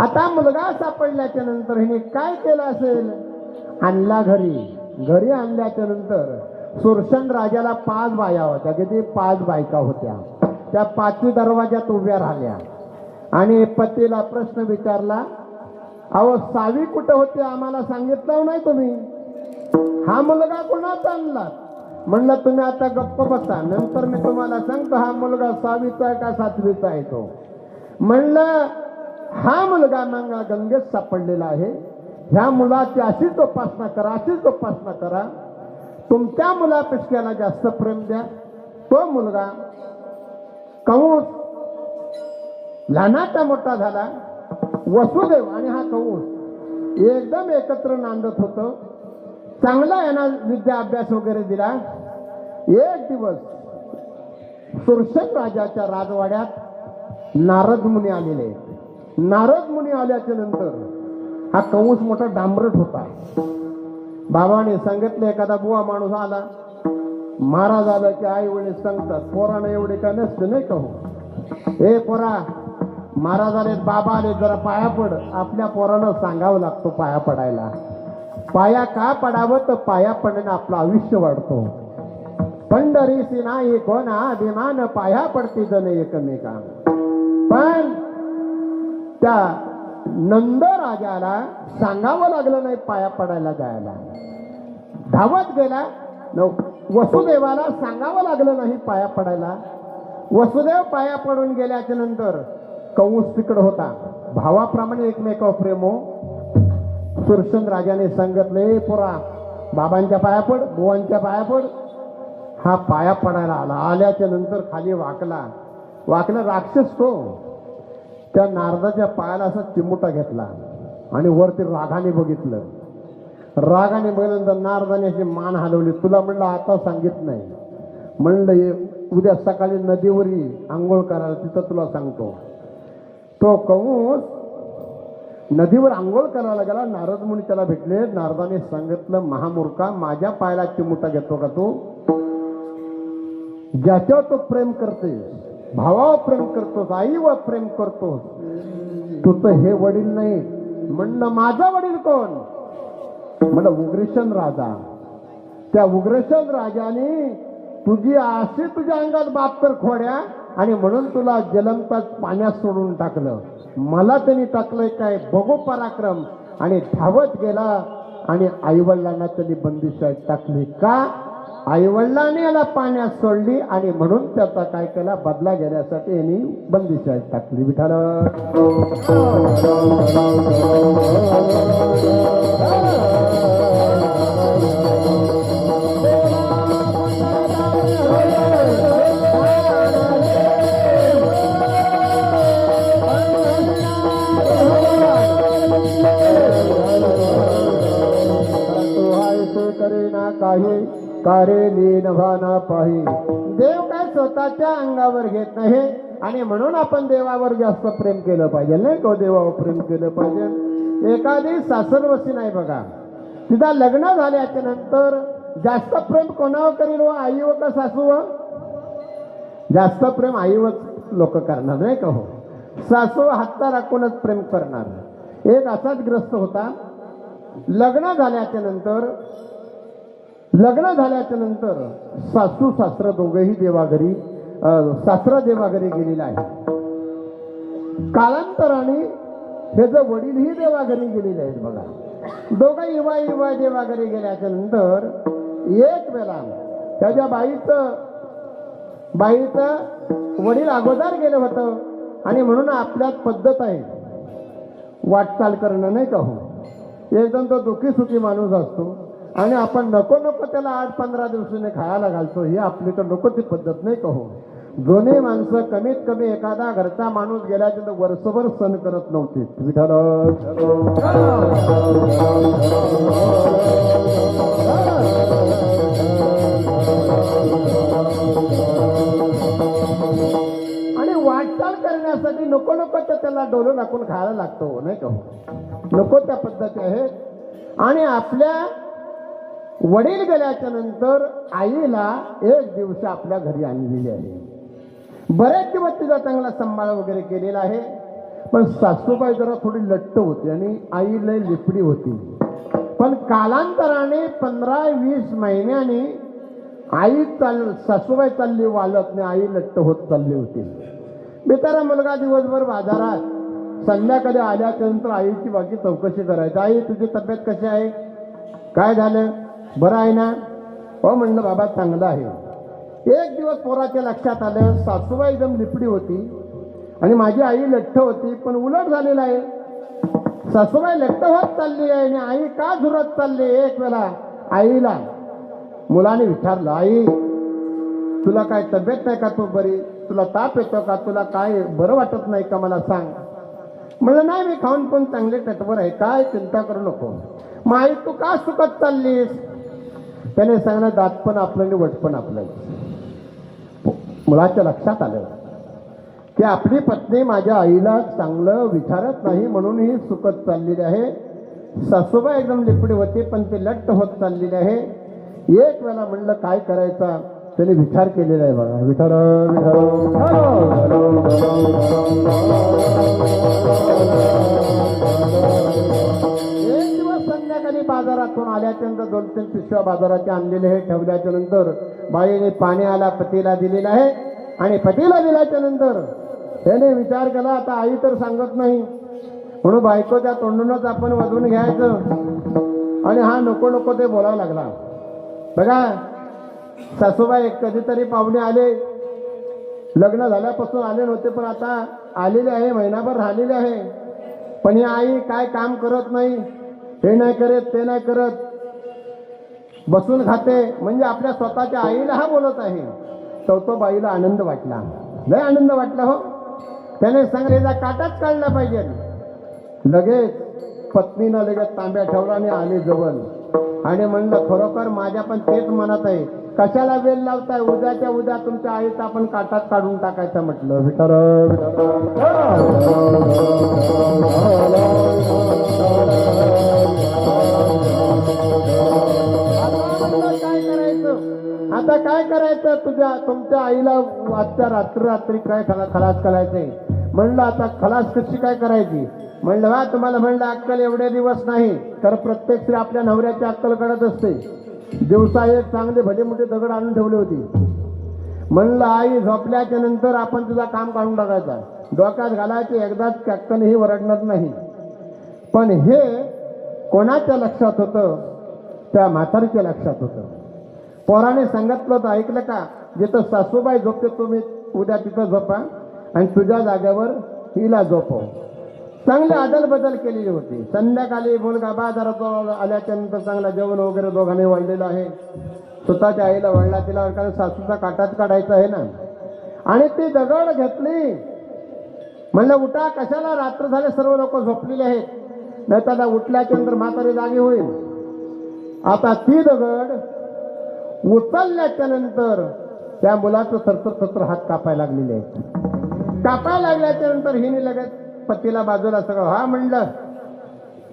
आता मुलगा सापडल्याच्या नंतर हिने काय केलं असेल, आणला घरी. घरी आणल्याच्या नंतर सुरसेन राजाला 5 बाया होत्या, किती 5 बायका होत्या. त्या 5 दरवाज्यात उभ्या राहिल्या आणि पतीला प्रश्न विचारला, अहो 6वी कुठं होती, आम्हाला सांगितलं नाही तुम्ही, हा मुलगा कोणाचा आणला? म्हणलं तुम्ही आता गप्प बसा, नंतर मी तुम्हाला सांगतो हा मुलगा 6वीचा आहे का 7वीचा आहे तो. म्हणलं हा मुलगा मग गंगेत सापडलेला आहे, ह्या मुलाची अशीच उपासना करा, अशीच उपासना करा. तुमच्या मुलापेक्षाला जास्त प्रेम द्या. तो मुलगा कंस लहानाचा मोठा झाला. वसुदेव आणि हा कंस एकदम एकत्र नांदत होतं. चांगला यांना विद्या अभ्यास वगैरे दिला. एक दिवस सुरसेन राजाच्या राजवाड्यात नारद मुनी आलेले. नारद मुनी आल्याच्या नंतर हा कंस मोठा डांबरट होता. बाबाने सांगितलं, एखादा बुवा माणूस आला, महाराज आला की आई वडील सांगतात, पोराने एवढे काय नसते नाही का हो, हे पोरा महाराज आले, बाबा आले, जरा पाया पड. आपल्या पोरानं सांगावं लागतो पाया पडायला. पाया का पडावं, तर पाया पडण्याने आपलं आयुष्य वाढतो. पंढरीसी नाही कोणा अभिमान, पाया पडती जण एकमेका. पण त्या नंद राजाला सांगावं लागलं नाही पाया पडायला जायला. धावत गेला. वसुदेवाला सांगावं लागलं नाही पाया पडायला. वसुदेव पाया पडून गेल्याच्या नंतर कंस तिकड होता. भावाप्रमाणे एकमेकावर प्रेम हो. सुरसन राजाने सांगितले, पोरा बाबांच्या पाया पड, बुवांच्या पाया पड. हा पाया पडायला आला. आल्याच्या नंतर खाली वाकला राक्षस तो. त्या नारदाच्या पायाला असा चिमुटा घेतला आणि वरती रागाने बघितलं. रागाने बघितल्यानंतर नारदाने अशी मान हलवली. तुला म्हणलं आता सांगित नाही, म्हणलं उद्या सकाळी नदीवरी आंघोळ करायला, तिथं तुला सांगतो. तो कंस नदीवर आंघोळ करायला गेला. नारद मुनी त्याला भेटले. नारदाने सांगितलं, महामूर्खा, माझ्या पायाला चिमुटा घेतो का तू? ज्याच्यावर तो प्रेम करते, भावावर प्रेम करतोस, आईवर प्रेम करतोस, तुझं हे वडील नाही. म्हणलं माझा वडील कोण? म्हणलं उग्रसेन राजा. त्या उग्रसेन राजाने तुझी अशी तुझ्या अंगात 72 खोड्या आणि म्हणून तुला जलमताच पाण्यात सोडून टाकलं. मला त्यांनी टाकलंय काय बघू पराक्रम. आणि धावत गेला आणि आईवडिलांना त्यांनी बंदिशात टाकली. का? आईवडिलांनी याला पाण्यात सोडली आणि म्हणून त्याचा काय केला, बदला घेण्यासाठी यांनी बंदिशात टाकली. विठाल करेना काही कारेली नभाना पाही. देव काय स्वतःच्या अंगावर घेत नाही आणि म्हणून आपण देवावर जास्त प्रेम केलं पाहिजे, नाही तो देवावर प्रेम केलं पाहिजे. एखादी सासरवसी नाही बघा, तिला लग्न झाल्याच्या नंतर जास्त प्रेम कोणावर करील व आईवर का सासूवर? जास्त प्रेम आईवर लोक करणार, नाही का हो? सासू हातचा राखूनच प्रेम करणार. एक असाच ग्रस्त होता. लग्न झाल्याच्या नंतर सासू सासरा दोघेही देवाघरी, सासरा देवाघरी गेलेला आहे. कालांतराने हे जे वडीलही देवाघरी गेलेले आहेत बघा. दोघं इवा देवाघरी गेल्याच्या नंतर एक वेळा त्याच्या बाईचं वडील अगोदर गेलं होतं आणि म्हणून आपल्यात पद्धत आहे वाटचाल करणं, नाही का हो? एकदम तो दुखी सुखी माणूस असतो आणि आपण नको त्याला 8-15 दिवसाने खायला घालतो. ही आपली तर नको ती पद्धत, नाही का हो? जुने माणसं कमीत कमी एखादा घरचा माणूस गेल्याच्या वर्षभर सण करत नव्हते. विठाल आणि वाटचाल करण्यासाठी नको तर त्याला डोलं टाकून खायला लागतो, नाही का हो? नको त्या पद्धती आहेत. आणि आपल्या वडील गेल्याच्या नंतर आईला एक दिवस आपल्या घरी आणलेली आहे. बरेच दिवस तिचा चांगला सांभाळ वगैरे केलेला आहे. पण सासूबाई जरा थोडी लट्ट होती आणि आई लय लिपडी होती. पण कालांतराने 15-20 महिन्याने सासूबाई चालली वालत नाही, आई लट्ट होत चालली होती. बिचारा मुलगा दिवसभर बाजारात, संध्याकाळी आल्याच्या नंतर आईची बाकी चौकशी करायची. आई तुझी तब्येत कशी आहे? काय झालं? बरं आहे ना? हो म्हणलं बाबा चांगलं आहे. एक दिवस पोराच्या लक्षात आलं सासूबाई एकदम लिपडी होती आणि माझी आई लठ्ठ होती. पण उलट झालेलं आहे, सासूबाई लठ्ठ होत चालली आहे आणि आई का झुरत चालली. एक वेळा आईला मुलाने विचारलं, आई तुला काय तब्येत नाही का? तू बरी? तुला ताप येतो का? तुला काय बरं वाटत नाही का? मला सांग. म्हणलं नाही, मी खाऊन पण चांगले तटवर आहे, काय चिंता करू नको. मग आई तू का सुकत चाललीस? त्याने सांगणं दात पण आपलं आणि वट पण आपलं. मुलाच्या लक्षात आलं की आपली पत्नी माझ्या आईला चांगलं विचारत नाही म्हणून ही सुकत चाललेली आहे. सासूबाई एकदम लिपडी होती पण ते लट्ट होत चाललेली आहे. एक वेळा म्हणलं काय करायचा, त्याने विचार केलेला आहे बघा. विचार एक दिवस संध्याकाळी बाजारातून आल्याच्या नंतर 2-3 पिशव्या बाजाराच्या आणलेले हे ठेवल्याच्या नंतर बाईने पाणी आला पतीला दिलेला आहे आणि पतीला दिल्याच्या नंतर त्याने विचार केला आता आई तर सांगत नाही म्हणून बायकोच्या तोंडूनच आपण वधून घ्यायचं. आणि हा नको ते बोलायला लागला. बघा सासूबाई कधीतरी पाहुणे आले, लग्न झाल्यापासून आले नव्हते पण आता आलेले आहे, महिनाभर राहिलेले आहे. पण ही आई काय काम करत नाही, हे नाही करत ते नाही करत, बसून खाते. म्हणजे आपल्या स्वतःच्या आईला हा बोलत आहे. बाईला आनंद वाटला, लय आनंद वाटला हो. त्याने सांगितलं काटाच काढला पाहिजे. लगेच पत्नीनं लगेच तांब्या ठेवला आणि आले जवळ आणि म्हणलं खरोखर माझ्या पण तेच मनात आहे, कशाला वेल लावताय, उद्याच्या उद्या तुमच्या आईचा आपण काटात काढून टाकायचं. म्हटलं विठाल काय करायचं आता, काय करायचं, तुमच्या आईला आजच्या रात्री काय खलास करायचंय. म्हणलं आता खलास कशी काय करायची. म्हणलं वा तुम्हाला म्हणलं अक्कल एवढे दिवस नाही, तर प्रत्येक स्त्री आपल्या नवऱ्याची अक्कल काढत असते. दिवसा एक चांगले भले मोठे दगड आणून ठेवले होते. म्हणलं आई झोपल्याच्या नंतर आपण तुझा काम काढून टाकायचा, डोक्यात घालायचे, एकदाच अक्कलही वरडणार नाही. पण हे कोणाच्या लक्षात होतं, त्या म्हातारीच्या लक्षात होतं. पोराने सांगितलं होतं, ऐकलं का, जिथं सासूबाई झोपते तुम्ही उद्या तिथं झोपा आणि तुझ्या जागेवर हिला झोपव. चांगले आदल बदल केलेली होती. संध्याकाळी मुलगा बाजारात आल्याच्या नंतर चांगला जेवण वगैरे दोघांनी वाढलेलं आहे. स्वतःच्या आईला वाढला, तिला कारण सासूचा काटाच काढायचा आहे ना. आणि ती दगड घेतली, म्हणलं उठा, कशाला, रात्र झाले, सर्व लोक झोपलेले आहेत, नाही त्याला उठल्याच्या नंतर म्हातारी जागी होईल. आता ती दगड उचलल्याच्या नंतर त्या मुलाचं थरथर हात कापायला लागलेले आहेत. कापायला लागल्याच्या नंतर हिने लगेच पतीला बाजूला सगळं, हा म्हणलं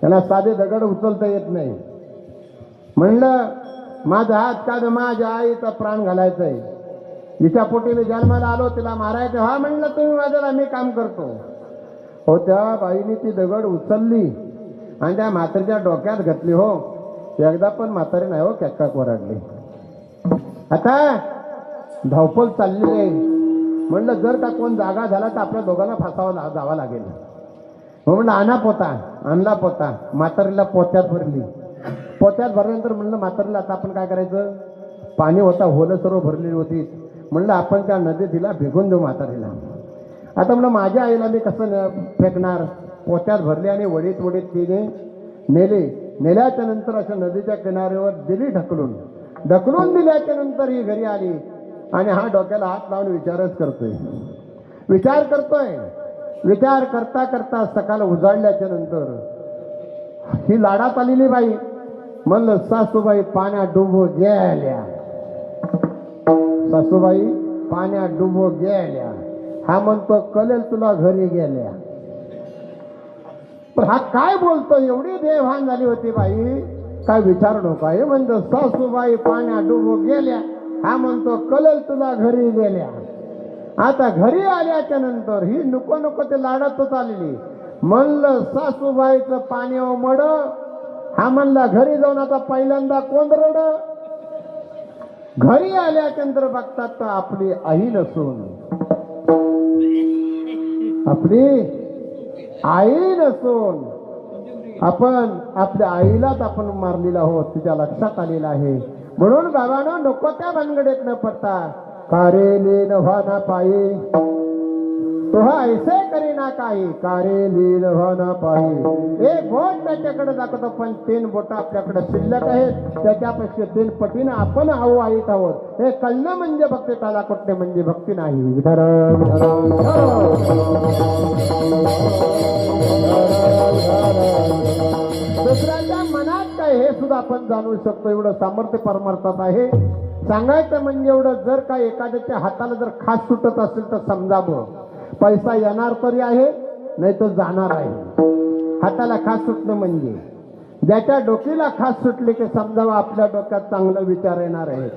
त्याला साधे दगड उचलता येत नाही. म्हणलं माझा हात काढ, माझ्या आईचा प्राण घालायचा आहे, हिच्या पोटी मी जन्माला आलो, तिला मारायचं. हा म्हणलं तुम्ही माझ्याला, मी काम करतो. हो त्या बाईने ती दगड उचलली आणि त्या म्हातारीच्या डोक्यात घातली. हो एकदा पण म्हातारी नाही हो कॅकाक वरडली. आता धावपळ चाललेली आहे. म्हणलं जर का कोण जागा झाला तर आपल्या दोघांना फासावा जावा लागेल. म्हणलं आणा पोता, आणला पोता, म्हातारीला पोत्यात भरली. पोत्यात भरल्यानंतर म्हणलं म्हातारीला आता आपण काय करायचं, पाणी होता, होलं सर्व भरलेली होती. म्हणलं आपण त्या नदीत तिला भिगून देऊ म्हातारीला. आता म्हणलं माझ्या आईला मी कसं फेकणार. पोत्यात भरली आणि वडीत वडीत तिने नेले. नेल्याच्या नंतर अशा नदीच्या किनाऱ्यावर दिली ढकलून. ढकलून दिल्याच्या नंतर ही घरी आली आणि हा डोक्याला हात लावून विचार करतोय. विचार करता करता सकाळ उजाडल्याच्या नंतर ही लाडात आलेली बाई म्हणलं सासूबाई पाण्यात डुबो गेल्या, सासूबाई पाण्यात डुबो गेल्या. हा म्हणतो कलेल तुला घरी गेल्या. पण हा काय बोलतो, एवढी देवभान झाली होती बाई, काय विचार नका. हे म्हणतो सासूबाई पाण्यात डुबो गेल्या, हा म्हणतो कलेल तुला घरी गेल्या. आता घरी आल्याच्या नंतर ही नको नको ते लाडातच आलेली. म्हणलं सासूबाईचं पाण्यावर मड, हा म्हणला घरी जाऊन आता पहिल्यांदा कोण रड. घरी आल्याच्या नंतर बघतात तर आपली आई नसून, आपली आई नसून आपण आपल्या आईलाच आपण मारलेला आहोत, तिच्या लक्षात आलेला आहे. म्हणून बाबांनो नको त्या भानगडीत न पडता कारेली नव्हाना पायी तो ऐसे करीना काही, कारेली नव्हाना पायी. एक बोट त्याच्याकडे दाखवतो पण 3 बोट आपल्याकडे शिल्लक आहेत, त्याच्यापेक्षा 3 पटीनं आपण आईत आहोत. हे कळणं म्हणजे भक्ती, त्याला कुठले म्हणजे भक्ती नाही. दुसऱ्याच्या मनात काय हे सुद्धा आपण जाणू शकतो. एवढं सामर्थ्य परमार्थात आहे. सांगायचं म्हणजे एवढं, जर का एखाद्याच्या हाताला जर खास सुटत असेल तर समजावं, पैसा येणार तरी आहे नाही तो जाणार आहे. हाताला खास सुटणं म्हणजे ज्याच्या डोकीला खास सुटली की समजावं आपल्या डोक्यात चांगला विचार येणार आहे.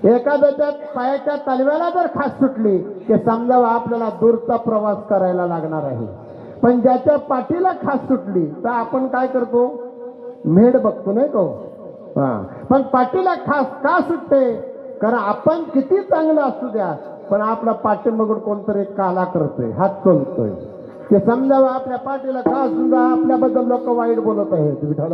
एखाद्याच्या पायाच्या तलव्याला जर खास सुटली की समजावं आपल्याला दूरचा प्रवास करायला लागणार आहे. पण ज्याच्या पाठीला खास सुटली तर आपण काय करतो, मेढ बघतो नाही तो. पण पाठीला खास का सुटते, कारण आपण किती चांगलं असू द्या पण आपला पाठीमागून कोणतरी काला करतोय, हात चोलतोय. ते समजावं आपल्या पाठीला का सुद्धा आपल्याबद्दल लोक वाईट बोलत आहेत. विठ्ठल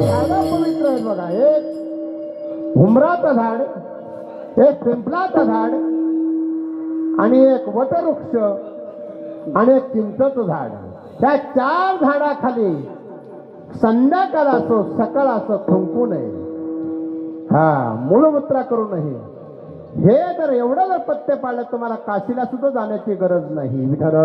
झाडं पवित्र आहेत बघा. एक उमराचं झाड, एक पिंपलाचं झाड आणि एक वटवृक्ष आणि एक चिंचेचं झाड. त्या 4 झाडाखाली संध्याकाळ असो सकाळ असो थुंकू नये. मूलमूत्रा करू नये. हे जर एवढं जर पत्ते पाळलं तुम्हाला काशीला सुद्धा जाण्याची गरज नाही. विठ्ठल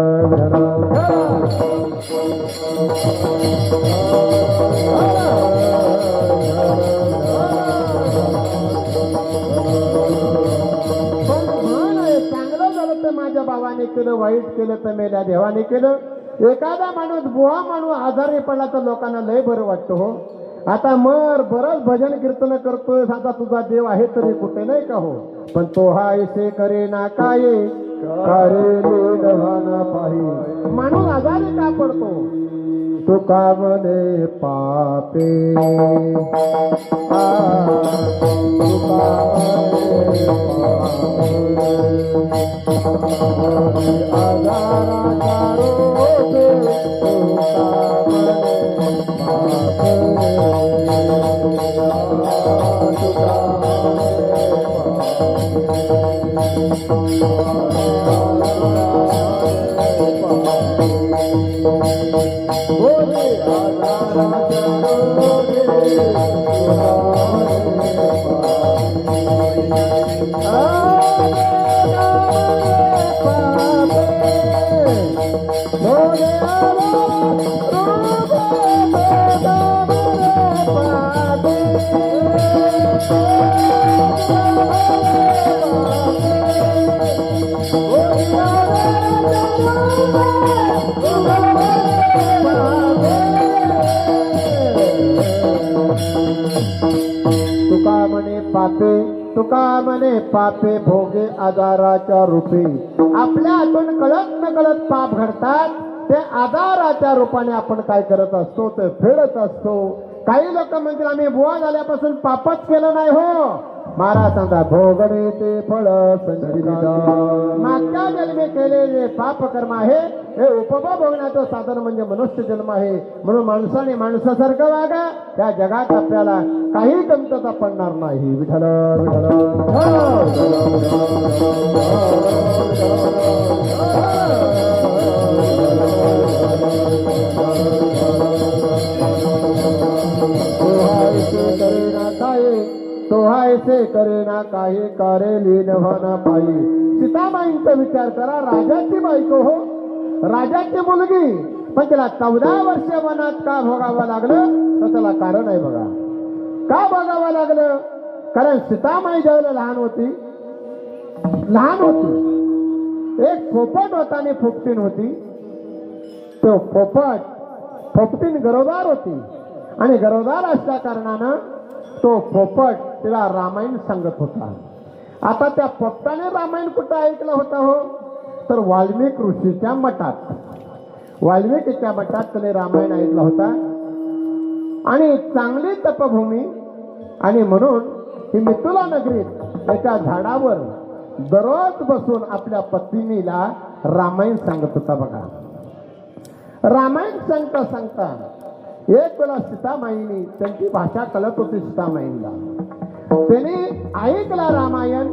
चांगलं झालं तर माझ्या भावाने केलं, वाईट केलं तर मेल्या देवाने केलं. एखादा माणूस बुवा माणूस आजारी पडला तर लोकांना लय बरं वाटतं. हो आता मर बरंच भजन कीर्तन करतोय, आता तुझा देव आहे तरी कुठे नाही का हो. पण तो हायसे करे ना काय पाहि. माणूस आजारी का पडतो? तो का म्हणे पापे तुका म्हणे पापे भोगे आजाराच्या रूपी. आपल्या हातून कळत न कळत पाप घडतात. ते आजाराच्या रूपाने आपण काय करत असतो ते फेडत असतो. काही लोक म्हणतील आम्ही बुवा झाल्यापासून पापच केलं नाही. हो महाराज सांगता भोगणे ते फळ मागच्या जन्मी केलेले पाप कर्म आहे. हे उपभोग भोगण्याचं साधन म्हणजे मनुष्य जन्म आहे. म्हणून माणसाने माणसासारखं वागा. त्या जगात आपल्याला काही कमतरता पडणार नाही. विठ्ठल तो हायसे करे ना काही करेली नव्हाना पायी. सीताबाईंचा विचार करा. राजाची बायको हो, राजाची मुलगी, पण त्याला 14 वर्ष वनात का भोगावं लागलं? तर त्याला कारण आहे बघा. का भोगावं लागलं? कारण सीतामाई ज्यावेळेला लहान होती, एक पोपट होता आणि फोपटीन होती. तो फोपटीन गरोदार होती आणि गरोदार असल्या कारणानं तो पोपट तिला रामायण सांगत होता. आता त्या पोपटाने रामायण कुठं ऐकलं होतं हो? तर वाल्मिक ऋषीच्या मठात. वाल्मिकीच्या मठात त्याने रामायण ऐकलं होता. आणि चांगली तपभूमी आणि म्हणून ही मिथिला नगरीत एका झाडावर दररोज बसून आपल्या पत्नीला रामायण सांगत होता बघा. रामायण सांगता सांगता एक वेळा सीतामाईनी, त्यांची भाषा कळत होती सीतामाईला, त्याने ऐकला रामायण.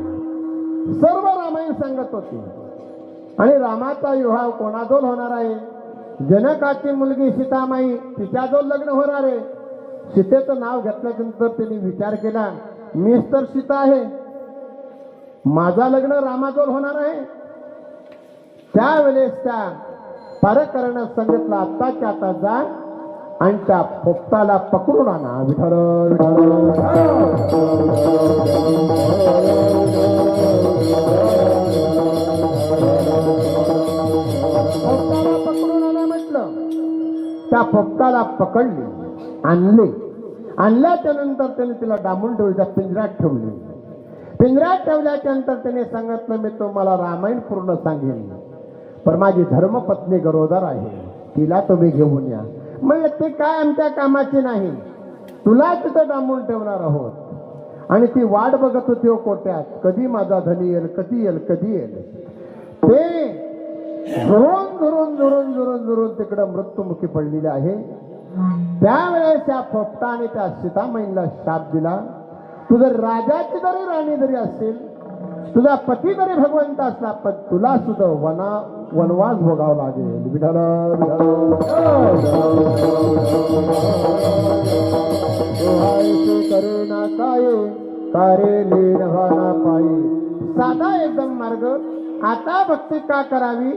सर्व रामायण सांगत होती. आणि रामाचा विवाह कोणाजवळ होणार आहे? जनकाची मुलगी सीतामाई, तिच्याजवळ लग्न होणार आहे. सीतेचं नाव घेतल्यानंतर त्यांनी विचार केला, मीच तर सीता आहे, माझा लग्न रामाजवळ होणार आहे. त्यावेळेस त्या पारकरानं सांगितलं, आत्ताच्या आता जा आणि त्या पोपटाला पकडून आणा. विठ्ठल पोपटाला पकडून आणा म्हटलं. त्या पोपटाला पकडली, आणल्याच्या नंतर त्याने तिला डांबून ठेवली, पिंजऱ्यात ठेवली. पिंजऱ्यात ठेवल्याच्या नंतर त्याने सांगितलं, मी तुम्हाला रामायण पूर्ण सांगेन, पण माझी धर्मपत्नी गरोदर आहे, तिला तुम्ही घेऊन या. म्हणलं ते काय आमच्या कामाचे नाही. तुला तिथं डांबून ठेवणार आहोत. आणि ती वाट बघत होती हो कोट्यात, कधी माझा धनी येईल, कधी येईल, कधी येईल. ते झुरून झुरून झुरून झुरून झुरून तिकडं मृत्युमुखी पडलेले आहे. त्यावेळेस त्या पोपटाने त्या सीतामाईला शाप दिला, तू जर राजाची जरी राणी जरी असेल, तुझा पती जरी भगवंत असला, पण तुला सुद्धा वनवास भोगावा लागेल. विठाल करुणा काय कारे लीनवाना पायी. साधा एकदम मार्ग. आता भक्ती का करावी?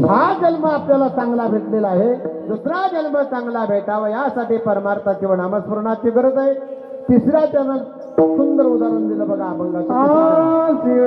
हा जन्म आपल्याला चांगला भेटलेला आहे, दुसरा जन्म चांगला भेटावा यासाठी परमार्थाची व नामस्मरणाची गरज आहे. तिसऱ्या चरणात सुंदर उदाहरण दिलं बघा अभंगाचं.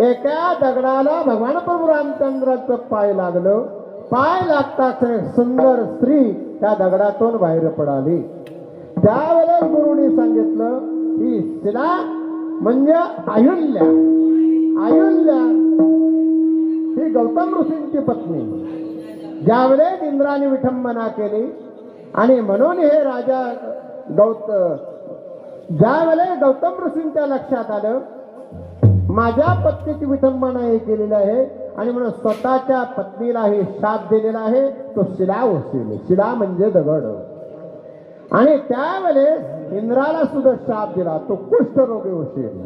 एका दगडाला भगवान प्रभू रामचंद्राचं पाय लागलं. पाय लागताच सुंदर स्त्री त्या दगडातून बाहेर पडाली. त्यावेळेस गुरुनी सांगितलं ही शिला म्हणजे अहिल्या. अहिल्या ही गौतम ऋषींची पत्नी. ज्यावेळेस इंद्राने विठंबना केली आणि म्हणून हे राजा ज्यावेळेस गौतम ऋषींच्या लक्षात आलं माझ्या पत्नीची विठंबना हे केलेली आहे आणि म्हणून स्वतःच्या पत्नीलाही शाप दिलेला आहे, तो शिला होशील. शिला म्हणजे दगड. आणि त्यावेळेस इंद्राला सुद्धा शाप दिला, तो कुष्ठरोगी होशील,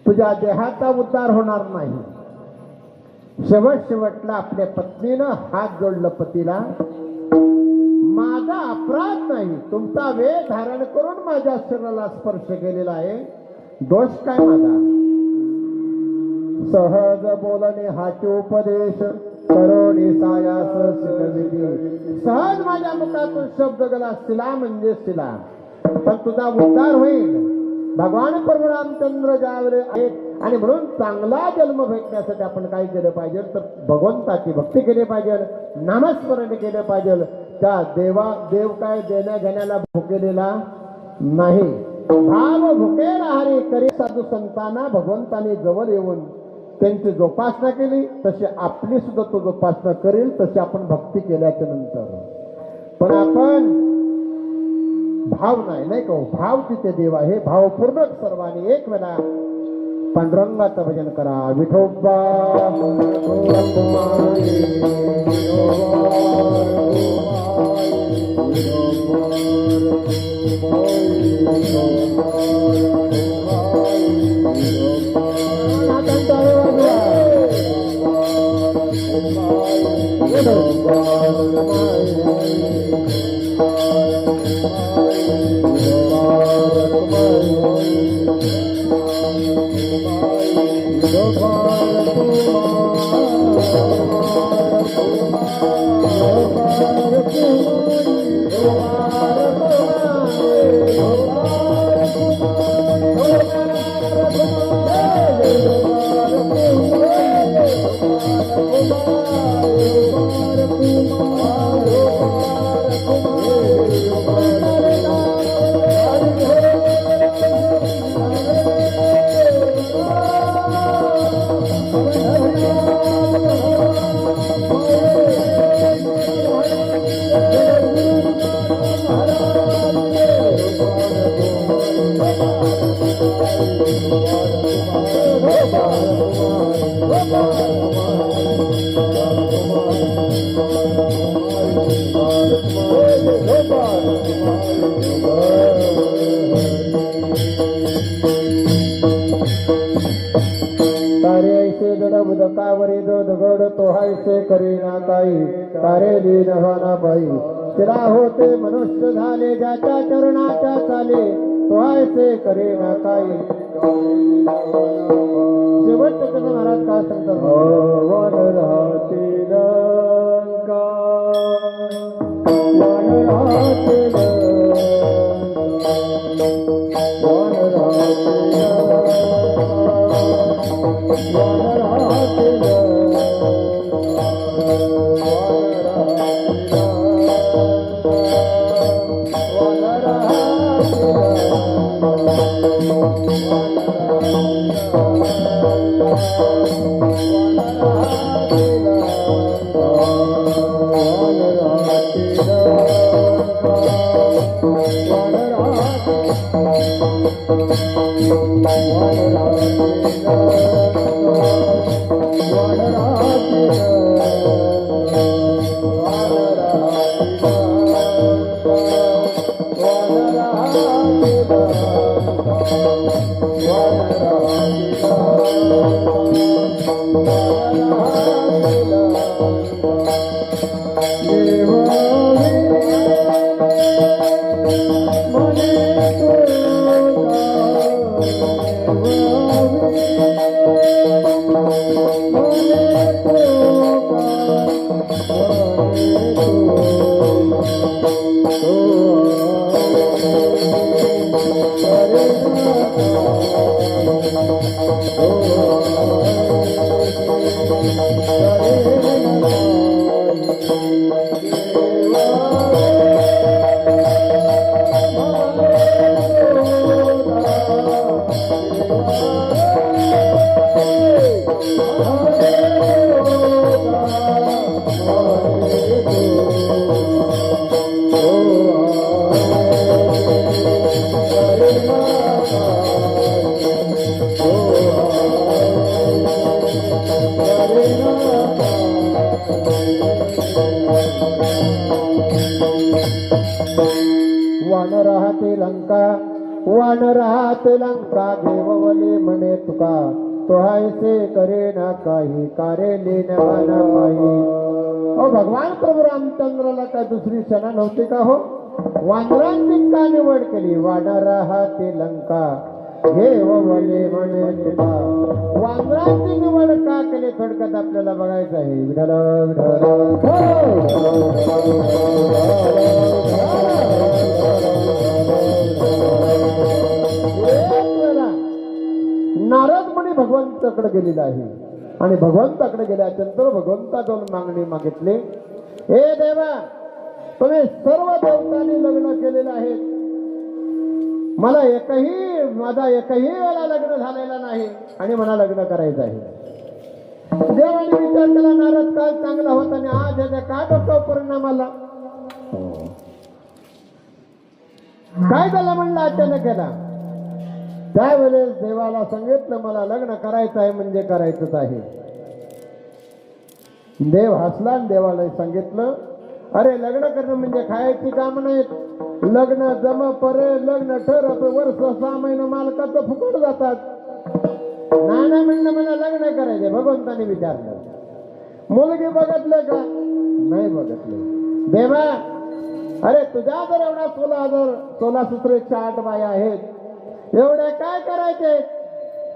तुझ्या देहाचा उद्धार होणार नाही. शेवटला आपल्या पत्नीनं हात जोडलं पतीला, माझा अपराध नाही, तुमचा वेळ धारण करून माझ्या शरीराला स्पर्श केलेला आहे, दोष काय माझा? सहज बोलणे हाचे उपदेश करोनी सायास शिकविती. सहज माझ्या मुखातून शब्द गेला शिला म्हणजे शिला, पण तुझा उद्धार होईल. भगवान प्रभू रामचंद्र ज्यावेळी आहेत आणि म्हणून चांगला जन्म भेटण्यासाठी आपण काय केलं पाहिजे तर भगवंताची भक्ती केली पाहिजे, नामस्मरण केले पाहिजे. त्या देव काय देण्या घेण्याला भुकेलेला नाही. भाव भुके राहणे करी साधू संतांना भगवंताने जवळ येऊन त्यांची जोपासना केली, तशी आपली सुद्धा तो जोपासना करेल, तशी आपण भक्ती केल्याच्या नंतर. पण आपण भाव नाही का, भाव तिथे देव आहे. भावपूर्वक सर्वांनी एक वेळा पांडुरंगाचं भजन करा. विठोबा कावरी दूध गोड तो हायसे करीना काही तारे लीन व्हाना बाई. शिरा होते मनुष्य झाले ज्याच्या चरणाच्या चाले तो हायसे करीना काही. शेवटचं कसं महाराज काय सांगतात. वन राहते लंका वन राहते वन राहते वानराहाते लंका देववले म्हणे तुका तो हायसे करे ना काही कारे लेन वाना पायी. ओ भगवान प्रभू रामचंद्राला काय दुसरी सेना नव्हती का हो. वानरांची का निवड केली. वानराहाते लंका देववले म्हणे तुका. वानरांची निवड का केली थोडक्यात आपल्याला बघायचं आहे. विठ्ठल नारद मुनी भगवंताकडे गेलेला आहे आणि भगवंताकडे गेल्यानंतर भगवंताकडून मागणी मागितली. हे देवा तुम्ही सर्व देवतांनी लग्न केलेलं आहे. माझा एकही वेळा लग्न झालेला नाही आणि मला लग्न करायचं आहे. देवाने विचार केला नारद काल चांगला होता आणि आज याचा काय डोक्यावर परिणाम आला. काय झालं म्हणलं अचानक केला. त्यावेळेस देवाला सांगितलं मला लग्न करायचं आहे म्हणजे करायचंच आहे. देव हसला आणि देवाला सांगितलं अरे लग्न करणं म्हणजे खायची काम नाहीत. लग्न जम परे लग्न ठरत वर्ष 6 महिने मालकाचं फुकट जातात. नाना म्हणलं मला लग्न करायचे. भगवंताने विचारलं मुलगी बघितलं का? नाही बघितलं. देवा अरे तुझ्या जर एवढा 16 सूत्र 108 बाया आहेत एवढ्या काय करायचे?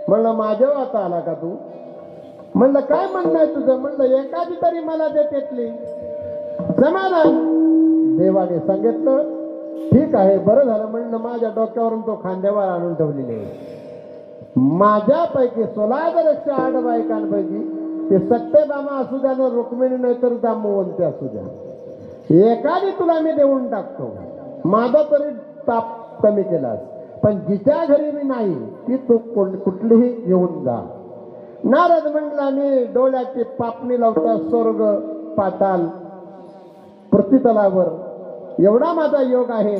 म्हणलं माझ्या आता आला का तू? म्हणलं काय म्हणणं आहे तुझं? म्हणलं एखादी तरी मला दे त्यातली समाधान. देवाने सांगितलं ठीक आहे बरं झालं. म्हणलं माझ्या डोक्यावरून तो खांद्यावर आणून ठेवलेले माझ्यापैकी 16,108 बायकांपैकी ते सत्यभामा असू द्या ना रुक्मिणी नाही तर दामवंती असू द्या एखादी तुला मी देऊन टाकतो. माझा तरी ताप कमी केलास. पण जिच्या घरी मी नाही ती तू कुठलीही घेऊन जा. नारद म्हणला मी डोळ्याची पापणी लावता स्वर्ग पाताल पृथ्वीतलावर एवढा माझा योग आहे.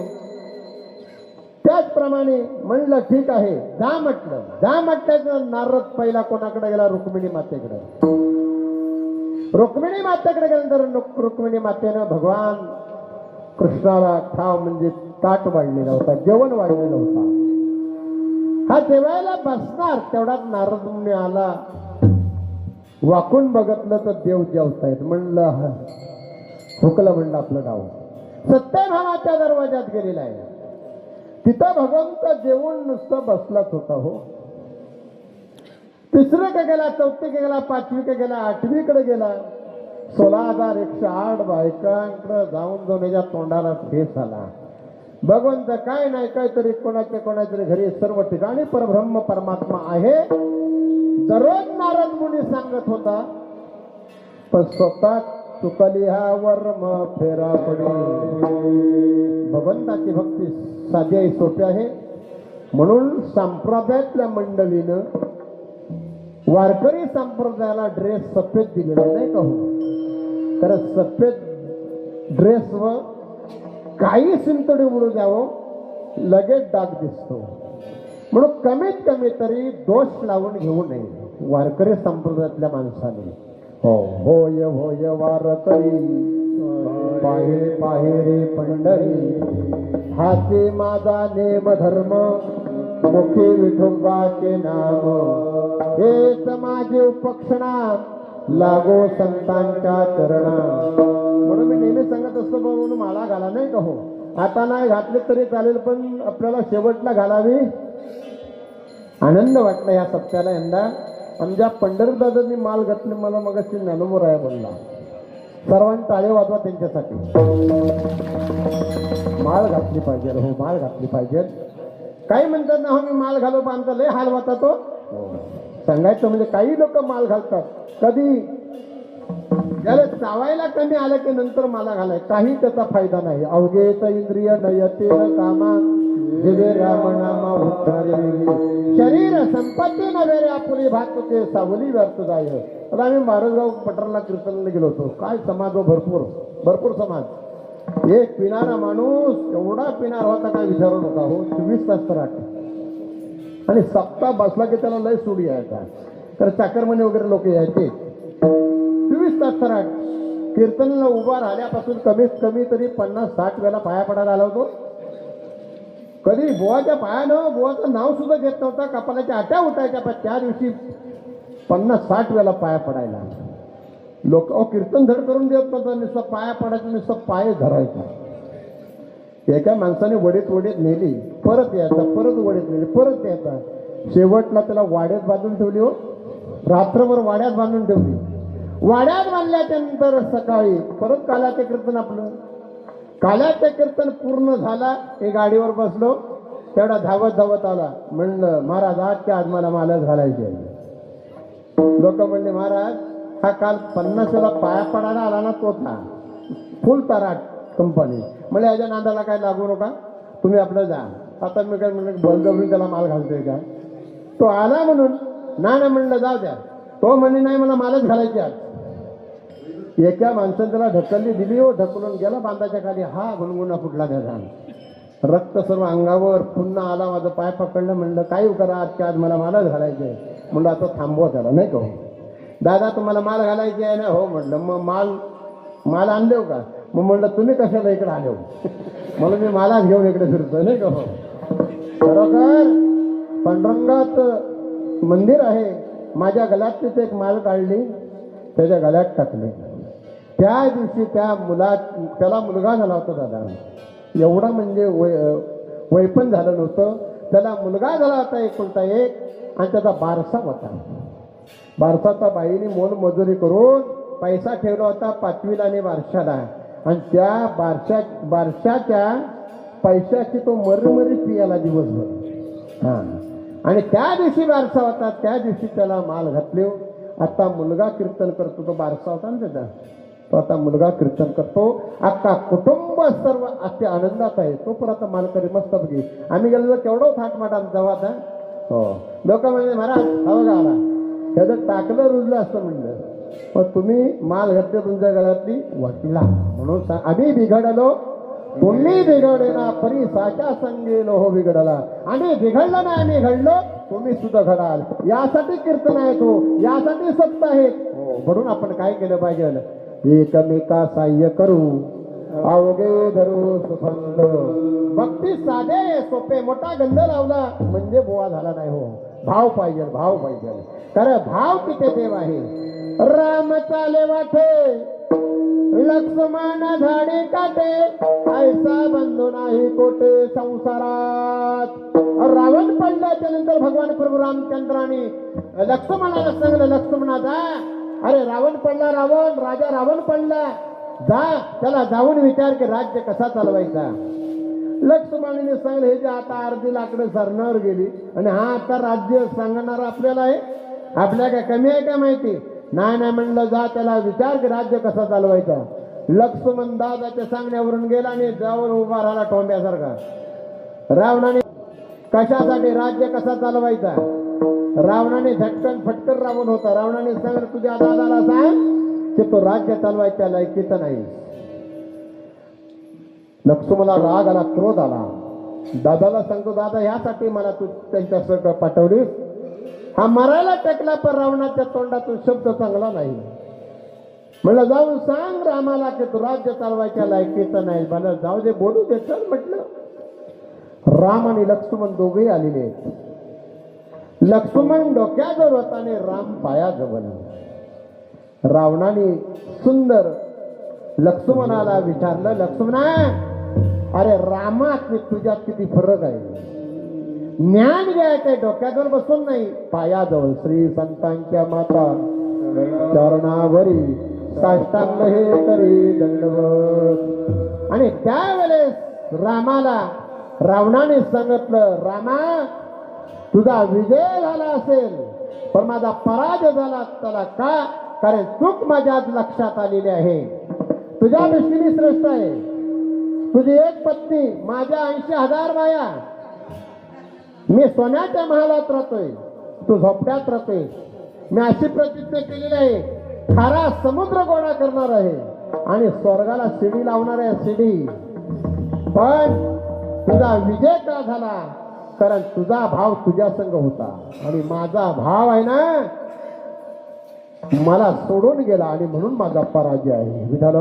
त्याचप्रमाणे म्हणलं ठीक आहे जा म्हटलं. जा म्हटल्याचं नारद पहिला कोणाकडे गेला? रुक्मिणी मातेकडे. रुक्मिणी मातेकडे गेल्यानंतर रुक्मिणी मातेनं भगवान कृष्णाला ठाव म्हणजे ताट वाढलेला होता, जेवण वाढलेलं होता. हा जेवायला बसणार तेवढाच नारद मुनी आला. वाकून बघितलं तर देव जेवतायत. म्हणलं हुकलं म्हणलं आपलं गाव. सत्यभामाच्या दरवाजात गेलेला आहे. तिथं भगवंत जेवून नुसतं बसलाच होता. हो तिसरं का गेला, चौथी का गेला, पाचवी का गेला, आठवीकडे गेला. 16,108 बायकांकडे जाऊन याच्या तोंडाला ठेस आला. भगवंत काय नाही काहीतरी कोणाच्या घरी सर्व ठिकाणी परब्रह्म परमात्मा आहे दररोज नारद मुनी सांगत होता. पण स्वतः चुकली हा वर्म फेरा पडी. भगवंताची भक्ती साधी आहे, सोपी आहे. म्हणून संप्रदायातल्या मंडळीनं वारकरी संप्रदायाला ड्रेस सफेद दिलेला नाही का? हो तर सफेद ड्रेस व काही सिंतडी उडू द्यावं लगेच डाग दिसतो. म्हणून कमीत कमी तरी दोष लावून घेऊ नये वारकरी संप्रदायातल्या माणसाने. हो होय होय वारकरी पाहे पाहे रे पंढरी हाती माझा नेम धर्म मुखी विठोबाचे नाम हेच माझे उपक्षणा लागो संतांच्या चरणा. म्हणून मी नेहमी सांगत असतो म्हणून माळा घाला नाही का? हो आता नाही घातले तरी चालेल पण आपल्याला शेवटला घालावी. आनंद वाटला या सप्त्याला यंदा. आमच्या पंढरदादांनी माल घातली. मला मगाशी ज्ञानोबा राया बोलला सर्वांनी टाळे वाजवा त्यांच्यासाठी. माळ घातली पाहिजे. हो माळ घातली पाहिजे. काही म्हणतात ना हो मी माल घालो पण आमचा लय हाल होता तो सांगायचं म्हणजे काही लोक माल घालतात. कधी ज्याला चावायला कमी आलं की नंतर माला घालाय काही त्याचा फायदा नाही. अवघेच इंद्रिय नयते कामा दिवे रामनामा उद्धारे शरीर संपत्ती नव्हे रे आपुली भातुके सावली व्यर्थ जाय. आता आम्ही मारसगाव पठाराला कीर्तनाला गेलो होतो. काय समाज हो भरपूर समाज. एक पिणारा माणूस एवढा पिणार होता काय विचारू नका. हो 24 तास तर आणि सप्ताह बसला की त्याला लय सूड यायचा. तर चाकरमणी वगैरे लोक यायचे. 24 तास तर कीर्तनाला उभा राहिल्यापासून कमीत कमी तरी 50-60 वेळा पाया पडायला आला होतो. कधी बुवाच्या पायानं बुवाचं नाव सुद्धा घेत नव्हता. कपालाच्या आट्या उठायच्या पण त्या दिवशी 50-60 वेळा पाया पडायला लोक. कीर्तन धड करून देत नव्हतं. नुसतं पाया पडायचं नुसतं पाय धरायचा. एका माणसाने वडीत नेली परत यायचा परत वडीत नेली परत यायचा. शेवटला त्याला वाड्यात बांधून ठेवली. हो रात्रभर वाड्यात बांधून ठेवली. वाड्यात बांधल्याच्यानंतर सकाळी परत काल्याचे कीर्तन. आपलं काल्याचे कीर्तन पूर्ण झाला. एक गाडीवर बसलो तेवढा धावत आला. म्हणलं महाराज आजच्या आज मला मालच घालायचे. लोक म्हणले महाराज हा काल 50 वेळा पाया पडायला आला ना तो था फुल तराट कंपनी. म्हणजे याच्या नांदाला काय लागू नका तुम्ही आपलं जा. आता मी काय म्हणलं बळजबरी त्याला माल घालतोय का? तो आला म्हणून ना म्हणलं जाऊ द्या. तो म्हणे नाही मला मालच घालायचे आज. एका माणसाने त्याला ढकलली दिली. हो ढकलून गेला बांधाच्या खाली. हा गुणगुणा फुटला त्याचा. रक्त सर्व अंगावर पुन्हा आला, माझं पाय पकडलं, म्हणलं काय करा आजच्या आज मला मालच घालायचे. म्हणलं आता थांबवा त्याला, नाही का. दादा तुम्हाला माल घालायची आहे ना. हो म्हटलं. मग माल आणले का. मग म्हणलं तुम्ही कशाला इकडे आले हो. म्हणून मी मालाच घेऊन इकडे फिरतोय, नाही का. खरोखर पांडुरंगात मंदिर आहे. माझ्या गळ्यात तिथे एक माळ काढली, त्याच्या गळ्यात टाकली. त्या दिवशी त्याला मुलगा झाला होता दादा. एवढा म्हणजे वय पण झालं नव्हतं. त्याला मुलगा झाला होता एकुलता एक, आणि त्याचा बारसा होता. बारसाचा बाईने मोलमजुरी करून पैसा ठेवला होता 5वीला आणि बारशाला. आणि त्या बारशाच्या पैशाची तो मरमरी पियाला दिवसभर. हां. आणि त्या दिवशी बारसा होता, त्या दिवशी त्याला माल घातले. आता मुलगा कीर्तन करतो. तो बारसा होता ना त्याचा, तो आता मुलगा कीर्तन करतो. अख्खा कुटुंब सर्व असे आनंदात आहे. तो पण आता मालकरी मस्त बघी. आम्ही गेलो केवढं थाटमाट आमचा होता. हो. लोक म्हणजे महाराज हवं का आला, त्याचं टाकलं रुजलं असतं म्हणलं. पण तुम्ही माल घातले तुमच्या गळ्यातली वाटला म्हणून आम्ही बिघडलो, तुम्ही बिघडे ना परी साच्या संगेलो हो बिघडला. आम्ही बिघडलो ना, आम्ही घडलो, तुम्ही सुद्धा घडाल. यासाठी कीर्तन आहे, तो यासाठी सत्य आहे. म्हणून आपण काय केलं पाहिजे, एकमेका साह्य करू, अवघे धरू सुखंद. भक्ती साधे सोपे, मोठा गंध लावला म्हणजे बोवा झाला नाही. हो, भाव पाहिजे, भाव पाहिजे. कारण भाव तिथे देव आहे. राम चाले वाटे, लक्ष्मण झाडे काटे, ऐसा बंधू नाही कोटे संसारात. रावण पडल्याच्या नंतर भगवान प्रभू रामचंद्राने लक्ष्मणाला सांगलं, लक्ष्मणाचा अरे रावण पडला, राजा रावण पडला, जा त्याला जाऊन विचार की राज्य कसा चालवायचा. लक्ष्मणाने सांगलं, हे जे आता अर्धी लाकडं सरणावर गेली आणि हा आता राज्य सांगणार आपल्याला आहे, आपल्या काय कमी आहे का माहिती. नाही म्हणलं, जा त्याला विचार की राज्य कसा चालवायचा. लक्ष्मण दादाच्या सांगण्यावरून गेला आणि जाऊन उभा राहिला टोंब्यासारखा. रावणाने कशासाठी राज्य कसा चालवायचा. रावणाने झटकन फटकन रावण होता. रावणाने सांगितलं, तुझ्या दादाला सांग की तो राज्य चालवायच्या लायकीचा नाही. लक्ष्मणाला राग आला, क्रोध आला. दादाला सांगतो, दादा ह्यासाठी मला तू त्यांच्यासह पाठवलीस. हा मरायला टेकला, पण रावणाच्या तोंडातून शब्द चांगला नाही. म्हणलं जाऊन सांग रामाला की तू राज्य चालवायच्या लायकीचा नाही. मला जाऊ दे, बोलू दे, चल म्हटलं. राम आणि लक्ष्मण दोघेही आलेले आहेत. लक्ष्मण डोक्याजवळ होता आणि राम पायाजवळ. रावणाने सुंदर लक्ष्मणाला विचारलं, लक्ष्मणा अरे रामात तुझ्यात किती फरक आहे. ज्ञान घ्यायचंय डोक्याजवळ बसून नाही, पायाजवळ. श्री संतांच्या माता चरणावरी साष्टांग हे करी दंडवत. आणि त्यावेळेस रामाला रावणाने सांगितलं, रामा तुझा विजय झाला असेल पण माझा पराजय झाला त्याला का, कारण चूक माझ्याच लक्षात आलेली आहे. तुझ्या दृष्टीने श्रेष्ठ आहे. तुझी एक पत्नी, माझ्या 80,000 बाया. मी सोन्याच्या महालात राहतोय, तू झोपड्यात राहतोय. मी अशी प्रतिज्ञा केलेली आहे, खारा समुद्र गोळा करणार आहे आणि स्वर्गाला शिडी लावणार आहे, शिडी. पण तुझा विजय का झाला, कारण तुझा भाव तुझ्या संग होता आणि माझा भाव आहे ना मला सोडून गेला आणि म्हणून माझा पराजय आहे. विधान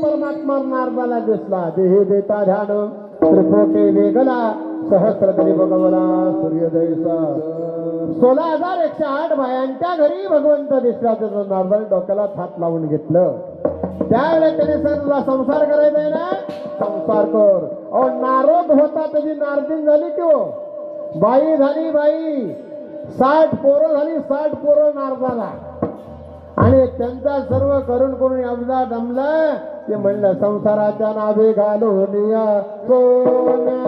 परमात्मा नारदाला दिसला, देहे देता ध्यान त्रिपोटे वेगला सहस्र तरी भगवला सूर्योदयसा. 16,108 बायांच्या घरी भगवंत दिसला. त्याचं नारदाने डोक्याला हात लावून घेतलं. त्यावेळेला त्याने सांगितलं, संसार करायचा आहे ना, संसार कर. अहो नारद होता त्याची नारदीन झाली की हो, बाई झाली बाई. 60 पोरं झाली, 60 पोरं नारदाला. आणि त्यांचा सर्व करून एवढा दमला ते म्हणलं, संसाराच्या नावे घालून या सोन्या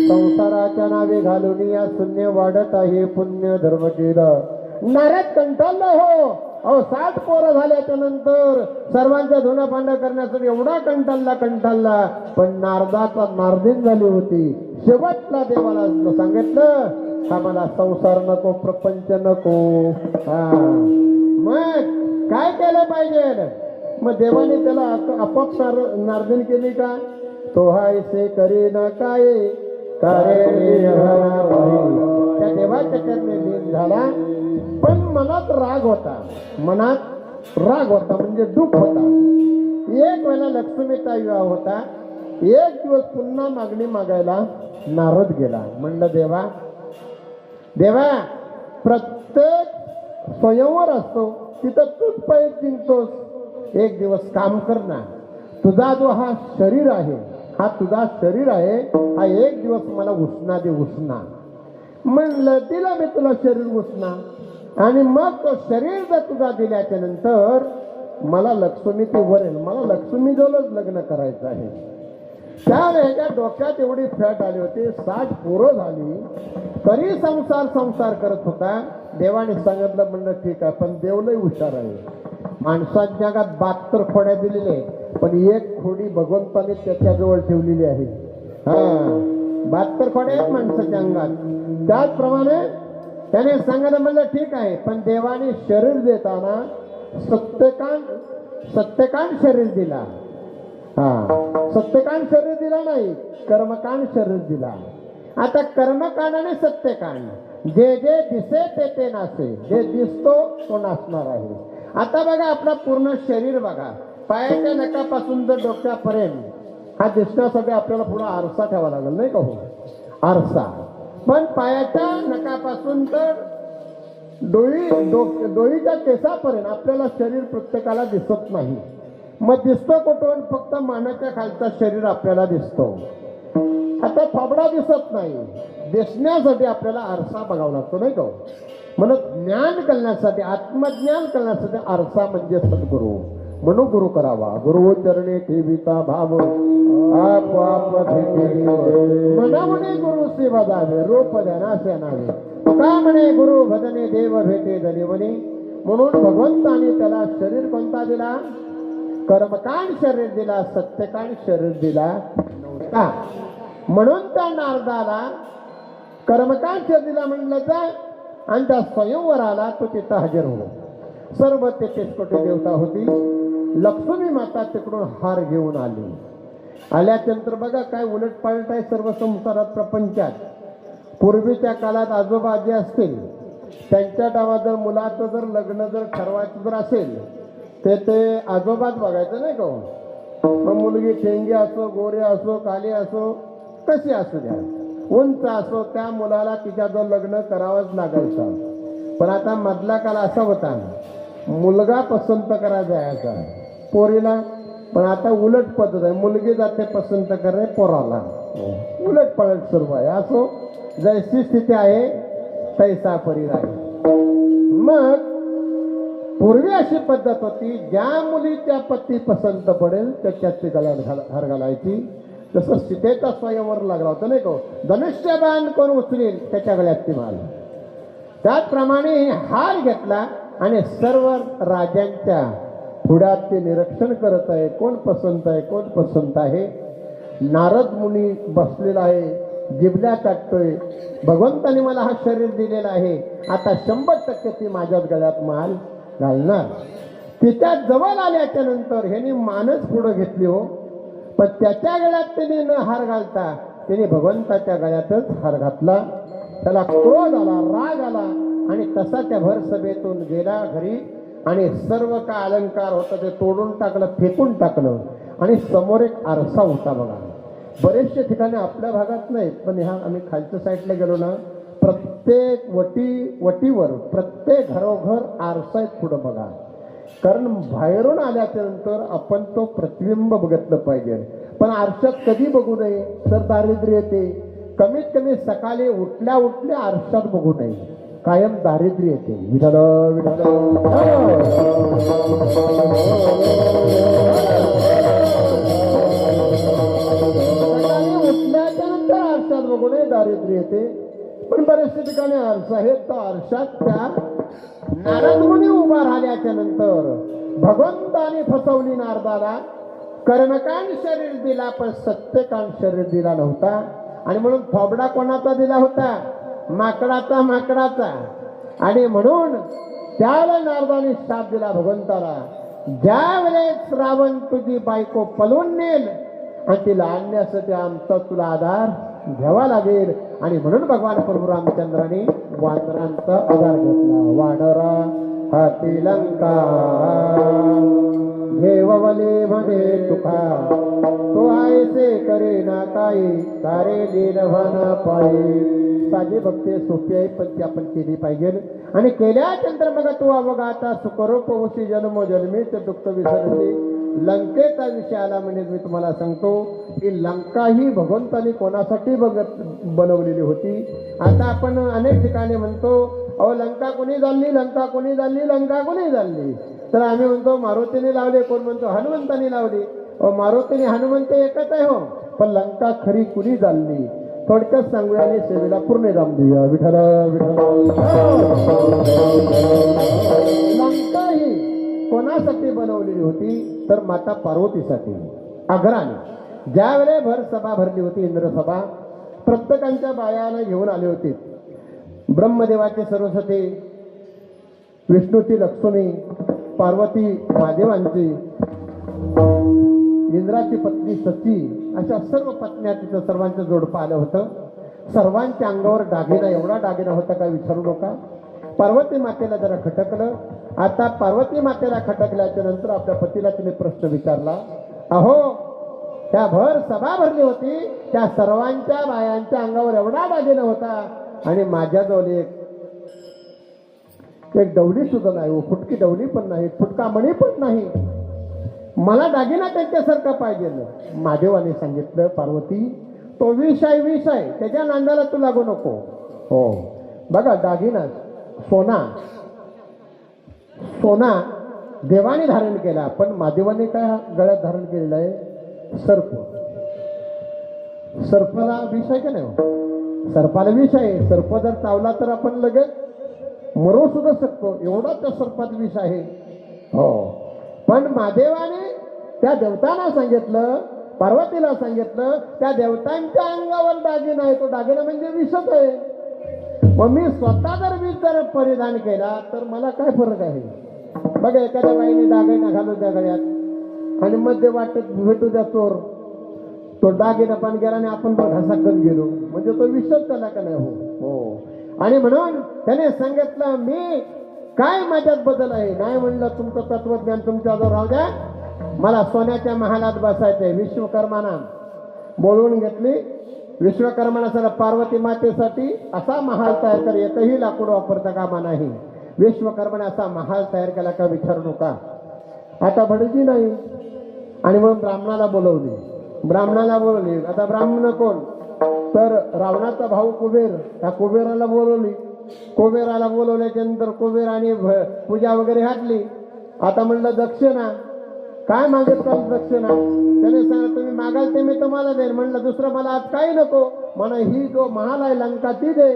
संसाराच्या नावे घालून या शून्य वाढत आहे पुण्य धर्म केलं. नारद कंटाळला हो. अहो 60 पोरं झाल्याच्या नंतर सर्वांच्या धुणं भांडं करण्यासाठी एवढा कंटाळला पण नारदाचा नारदीन झाली होती. शेवटला देवाला सांगितलं हा मला संसार नको, प्रपंच नको. मग काय केलं पाहिजे? मग देवाने त्याला आपोआप नारदीन केली का? तो हायसे करे ना काय त्या देवाच्या चरणी लीन झाला. पण मनात राग होता म्हणजे दुःख होता. एक वेळेला लक्ष्मीचा विवाह होता. एक दिवस पुन्हा मागणी मागायला नारद गेला. म्हणलं देवा प्रत्येक स्वयंवर असतो तिथं तूच पैसे जिंकतोस. एक दिवस काम कर ना. तुझा जो हा शरीर आहे हा तुझा शरीर आहे. हा एक दिवस मला उष्णा दे उष्णा. म्हणलं दिला मी तुला शरीर उष्णा. आणि मग तो शरीर जर तुझा दिल्याच्या नंतर मला लक्ष्मी ते वरेल. मला लक्ष्मी जवळच लग्न करायचं आहे. त्यावेळेच्या डोक्यात एवढी फॅट आली होती. 60 पोरं झाली तरी संसार करत होता. देवाने सांगितलं म्हणलं ठीक आहे. पण देव लय हुशार आहे. माणसाच्या जगात 72 खोड्या दिलेले पण एक खोडी भगवंताने त्याच्याजवळ ठेवलेली आहे. 72 खोड्या आहेत माणसाच्या अंगात. त्याचप्रमाणे त्याने सांगायला म्हणलं ठीक आहे. पण देवाने शरीर देताना सत्यकांड शरीर दिला. सत्यकांड शरीर दिला नाही, कर्मकांड शरीर दिला. आता कर्मकांड आणि सत्यकांड जे दिसे ते नासे. जे दिसतो तो नासणार आहे. आता बघा आपला पूर्ण शरीर बघा. पायाच्या नखापासून तर डोक्यापर्यंत हा दिसण्यासाठी आपल्याला पुढे आरसा ठेवावा लागेल नाही का हो? आरसा. पण पायाच्या नखापासून तर डोळीच्या केसापर्यंत आपल्याला शरीर प्रत्येकाला दिसत नाही. मग दिसतो कुठून? फक्त मानाच्या खालचा शरीर आपल्याला दिसतो. आता थोबडा दिसत नाही. दिसण्यासाठी आपल्याला आरसा बघावा लागतो नाही का? म्हणून ज्ञान करण्यासाठी आत्मज्ञान करण्यासाठी आरसा म्हणजे सद्गुरू. म्हणून गुरु करावा. गुरु चरणे ठेविता भाव आपोआप मना म्हणे गुरु सेवा जावे रूप ध्यानासे नावे. का म्हणे गुरु भजने देव भेटे धनी म्हणे. म्हणून भगवंताने त्याला शरीर कोणता दिला? कर्मकांड शरीर दिला, सत्यकांड शरीर दिला नव्हता. म्हणून त्या नारदाला कर्मकांड शरीर दिला म्हणलं जा. आणि त्या स्वयंवराला तो तिथं हजर हो. सर्व 33 कोटी देवता होती. लक्ष्मी माता तिकडून हार घेऊन आली. आल्यानंतर बघा काय उलट पालट आहे सर्व संसारात प्रपंचात. पूर्वीच्या काळात आजोबा आजी असतील त्यांच्या डावात जर मुलाचं जर लग्न जर ठरवायचं जर असेल ते आजोबाच बघायचं नाही का? मग मुलगी ठेंगी असो, गोरे असो, काली असो, कशी असू द्या, उंच असो, त्या मुलाला तिच्याजवळ लग्न करावंच लागायचं. पण आता मधला काळ असा होता मुलगा पसंत करा जायचा पोरीला. पण आता उलट पद्धत आहे. मुलगी जाते पसंत करे पोराला. उलट पलट सर्व आहे. असो जैसी स्थिती आहे तैसा परीर आहे. मग पूर्वी अशी पद्धत होती ज्या मुलीच्या पती पसंत पडेल त्याच्यात गळ्यात हार घालायची. जसं सीतेचा स्वयंवर लागला होता नाही का? धनुष्यबाण कोण उचलेल त्याच्या गळ्यात ती माल. त्याचप्रमाणे हार घेतला आणि सर्व राजांच्या पुढ्यात ते निरीक्षण करत आहे, कोण पसंत आहे, कोण पसंत आहे. नारद मुनी बसलेला आहे, जिबल्या काटतोय. भगवंताने मला हा शरीर दिलेला आहे, आता 100% ती माझ्याच गळ्यात माल घालणार. तिच्या जवळ आल्याच्या नंतर ह्याने मानच पुढं घेतली हो, पण त्याच्या गळ्यात त्याने न हार घालता त्याने भगवंताच्या गळ्यातच हार घातला. त्याला क्रोध आला, राग आला आणि तसा त्या भर सभेतून गेला घरी आणि सर्व काय अलंकार होता ते तोडून टाकलं, फेकून टाकलं. आणि समोर एक आरसा होता बघा. बरेचशे ठिकाणी आपल्या भागात नाही, पण ह्या आम्ही खालच्या साईडला गेलो ना, प्रत्येक वटीवर प्रत्येक घरोघर आरसा आहे पुढं बघा. कारण बाहेरून आल्याच्या नंतर आपण तो प्रतिबिंब बघितलं पाहिजे. पण आरशात कधी बघू नये तर दारिद्र्य येते. कमीत कमी सकाळी उठल्या उठल्या आरशात बघू नये, कायम दारिद्र्य येते. विठ्ठल विठ्ठल. सकाळी उठल्याच्या नंतर आरशात बघू नये, दारिद्र्य येते. पण बरेचशा ठिकाणी आरसा आहेत, तर आरशात त्या नारद मुनी उभा राहिल्याच्या नंतर भगवंताने फसवली नारदाला. कर्मकांड शरीर दिला पण सत्यकांड शरीर दिला नव्हता. आणि म्हणून थोबडा कोणाचा दिला होता? माकडाचा. आणि म्हणून त्याला नारदाने शाप दिला भगवंताला, ज्या वेळेस रावण तुझी बायको पळवून नेल आणि तिला आणण्यासाठी आमचा तुला आधार घ्यावा लागेल. आणि म्हणून भगवान प्रभू रामचंद्राने वानरांचा आधार घेतला. वानरा हाती लंका घेवले म्हणे तुका, तो आयसे करे ना काही, तारे लीनवाना पायी. साधी भक्ती सोपी आहे, पण ती आपण केली पाहिजे. आणि केल्यानंतर मग तू अवघाता सुखरूप वशी जन्म जन्मीच दुःख विसरते. लंकेचा विषय आला म्हणजे मी तुम्हाला सांगतो की लंका ही भगवंतानी कोणासाठी बनवलेली होती. आता आपण अनेक ठिकाणी म्हणतो, अहो लंका कोणी जाणली, लंका कोणी जाणली, लंका कोणी जाणली. तर आम्ही म्हणतो मारुतीने लावले, कोण म्हणतो हनुमंताने लावली. मारुतीने हनुमंत एकच आहे हो, पण लंका खरी कुणी जाणली. थोडक्यात सांगूया आणि सेवेला पूर्ण राम देऊया. विठ्ठल विठ्ठल. लंका ही कोणासाठी बनवलेली होती तर माता पार्वतीसाठी. आग्राने ज्या वेळे भर सभा भरली होती, इंद्रसभा, प्रत्येकांच्या बायाला घेऊन आले होते. ब्रह्मदेवाचे सरस्वती, विष्णूची लक्ष्मी, पार्वती महादेवांची, इंद्राची पत्नी सती, अशा सर्व पत्न्या तिथं सर्वांचं जोडपं आलं होतं. सर्वांच्या अंगावर दागिना, एवढा दागिना होता काय विचारू नका. पार्वती मातेला जरा खटकलं. आता पार्वती मातेला खटकल्याच्या नंतर आपल्या पतीला तिने प्रश्न विचारला, अहो त्या भर सभा भरली होती, त्या सर्वांच्या बायांच्या अंगावर एवढा दागिना होता आणि माझ्याजवळ एक डवली सुद्धा नाही, फुटकी डवली पण नाही, फुटका मणी पण नाही, मला दागिना त्यांच्यासारखा पाहिजे. महादेवाने सांगितलं, पार्वती तो विष आहे, त्याच्या नांदाला तू लागू नको. हो बघा, दागिना सोना देवाने धारण केला, पण महादेवाने काय गळ्यात धारण केलेलं आहे? सर्पाला विष आहे का नाही? सर्पाला विष आहे. सर्प जर चावला तर आपण लगेच मरू सुद्धा शकतो, एवढा त्या सर्पात विष आहे. हो, पण महादेवाने त्या देवतांना सांगितलं, पार्वतीला सांगितलं, त्या देवतांच्या अंगावर दागिना आहे, तो दागिना म्हणजे विषच आहे. मग मी स्वतः जर परिधान केला तर मला काय फरक आहे? बघा, एखाद्या बाईने दागिना घालू द्या गळ्यात आणि मध्ये वाटत भेटू द्या चोर, तो दागिना पण गेला आणि आपण घासाकत गेलो, म्हणजे तो विषच झाला का नाही? हो. आणि म्हणून त्याने सांगितलं, मी काय माझ्यात बदल आहे? नाही म्हणलं, तुमचं तत्वज्ञान तुमच्याजवळ राहू द्या, मला सोन्याच्या महालात बसायचंय. विश्वकर्माना बोलवून घेतली. विश्वकर्माना सर पार्वती मातेसाठी असा महाल तयार कर, एकही लाकूड वापरता कामा नाही. विश्वकर्माने असा महाल तयार केला का विचारू नका. आता भटजी नाही, आणि म्हणून ब्राह्मणाला बोलवली. आता ब्राह्मण कोण? तर रावणाचा भाऊ कुबेर. त्या कुबेराला बोलवली. कुबेराला बोलवल्याच्या नंतर कुबेराने पूजा वगैरे घातली. आता म्हणलं दक्षिणा काय मागितलं? दक्षिणा. त्याने सांगितलं, तुम्ही मागाल ते मी तुम्हाला देईन. म्हणलं दुसरं मला आज काही नको, म्हणा ही जो महाल आहे लंका ती दे.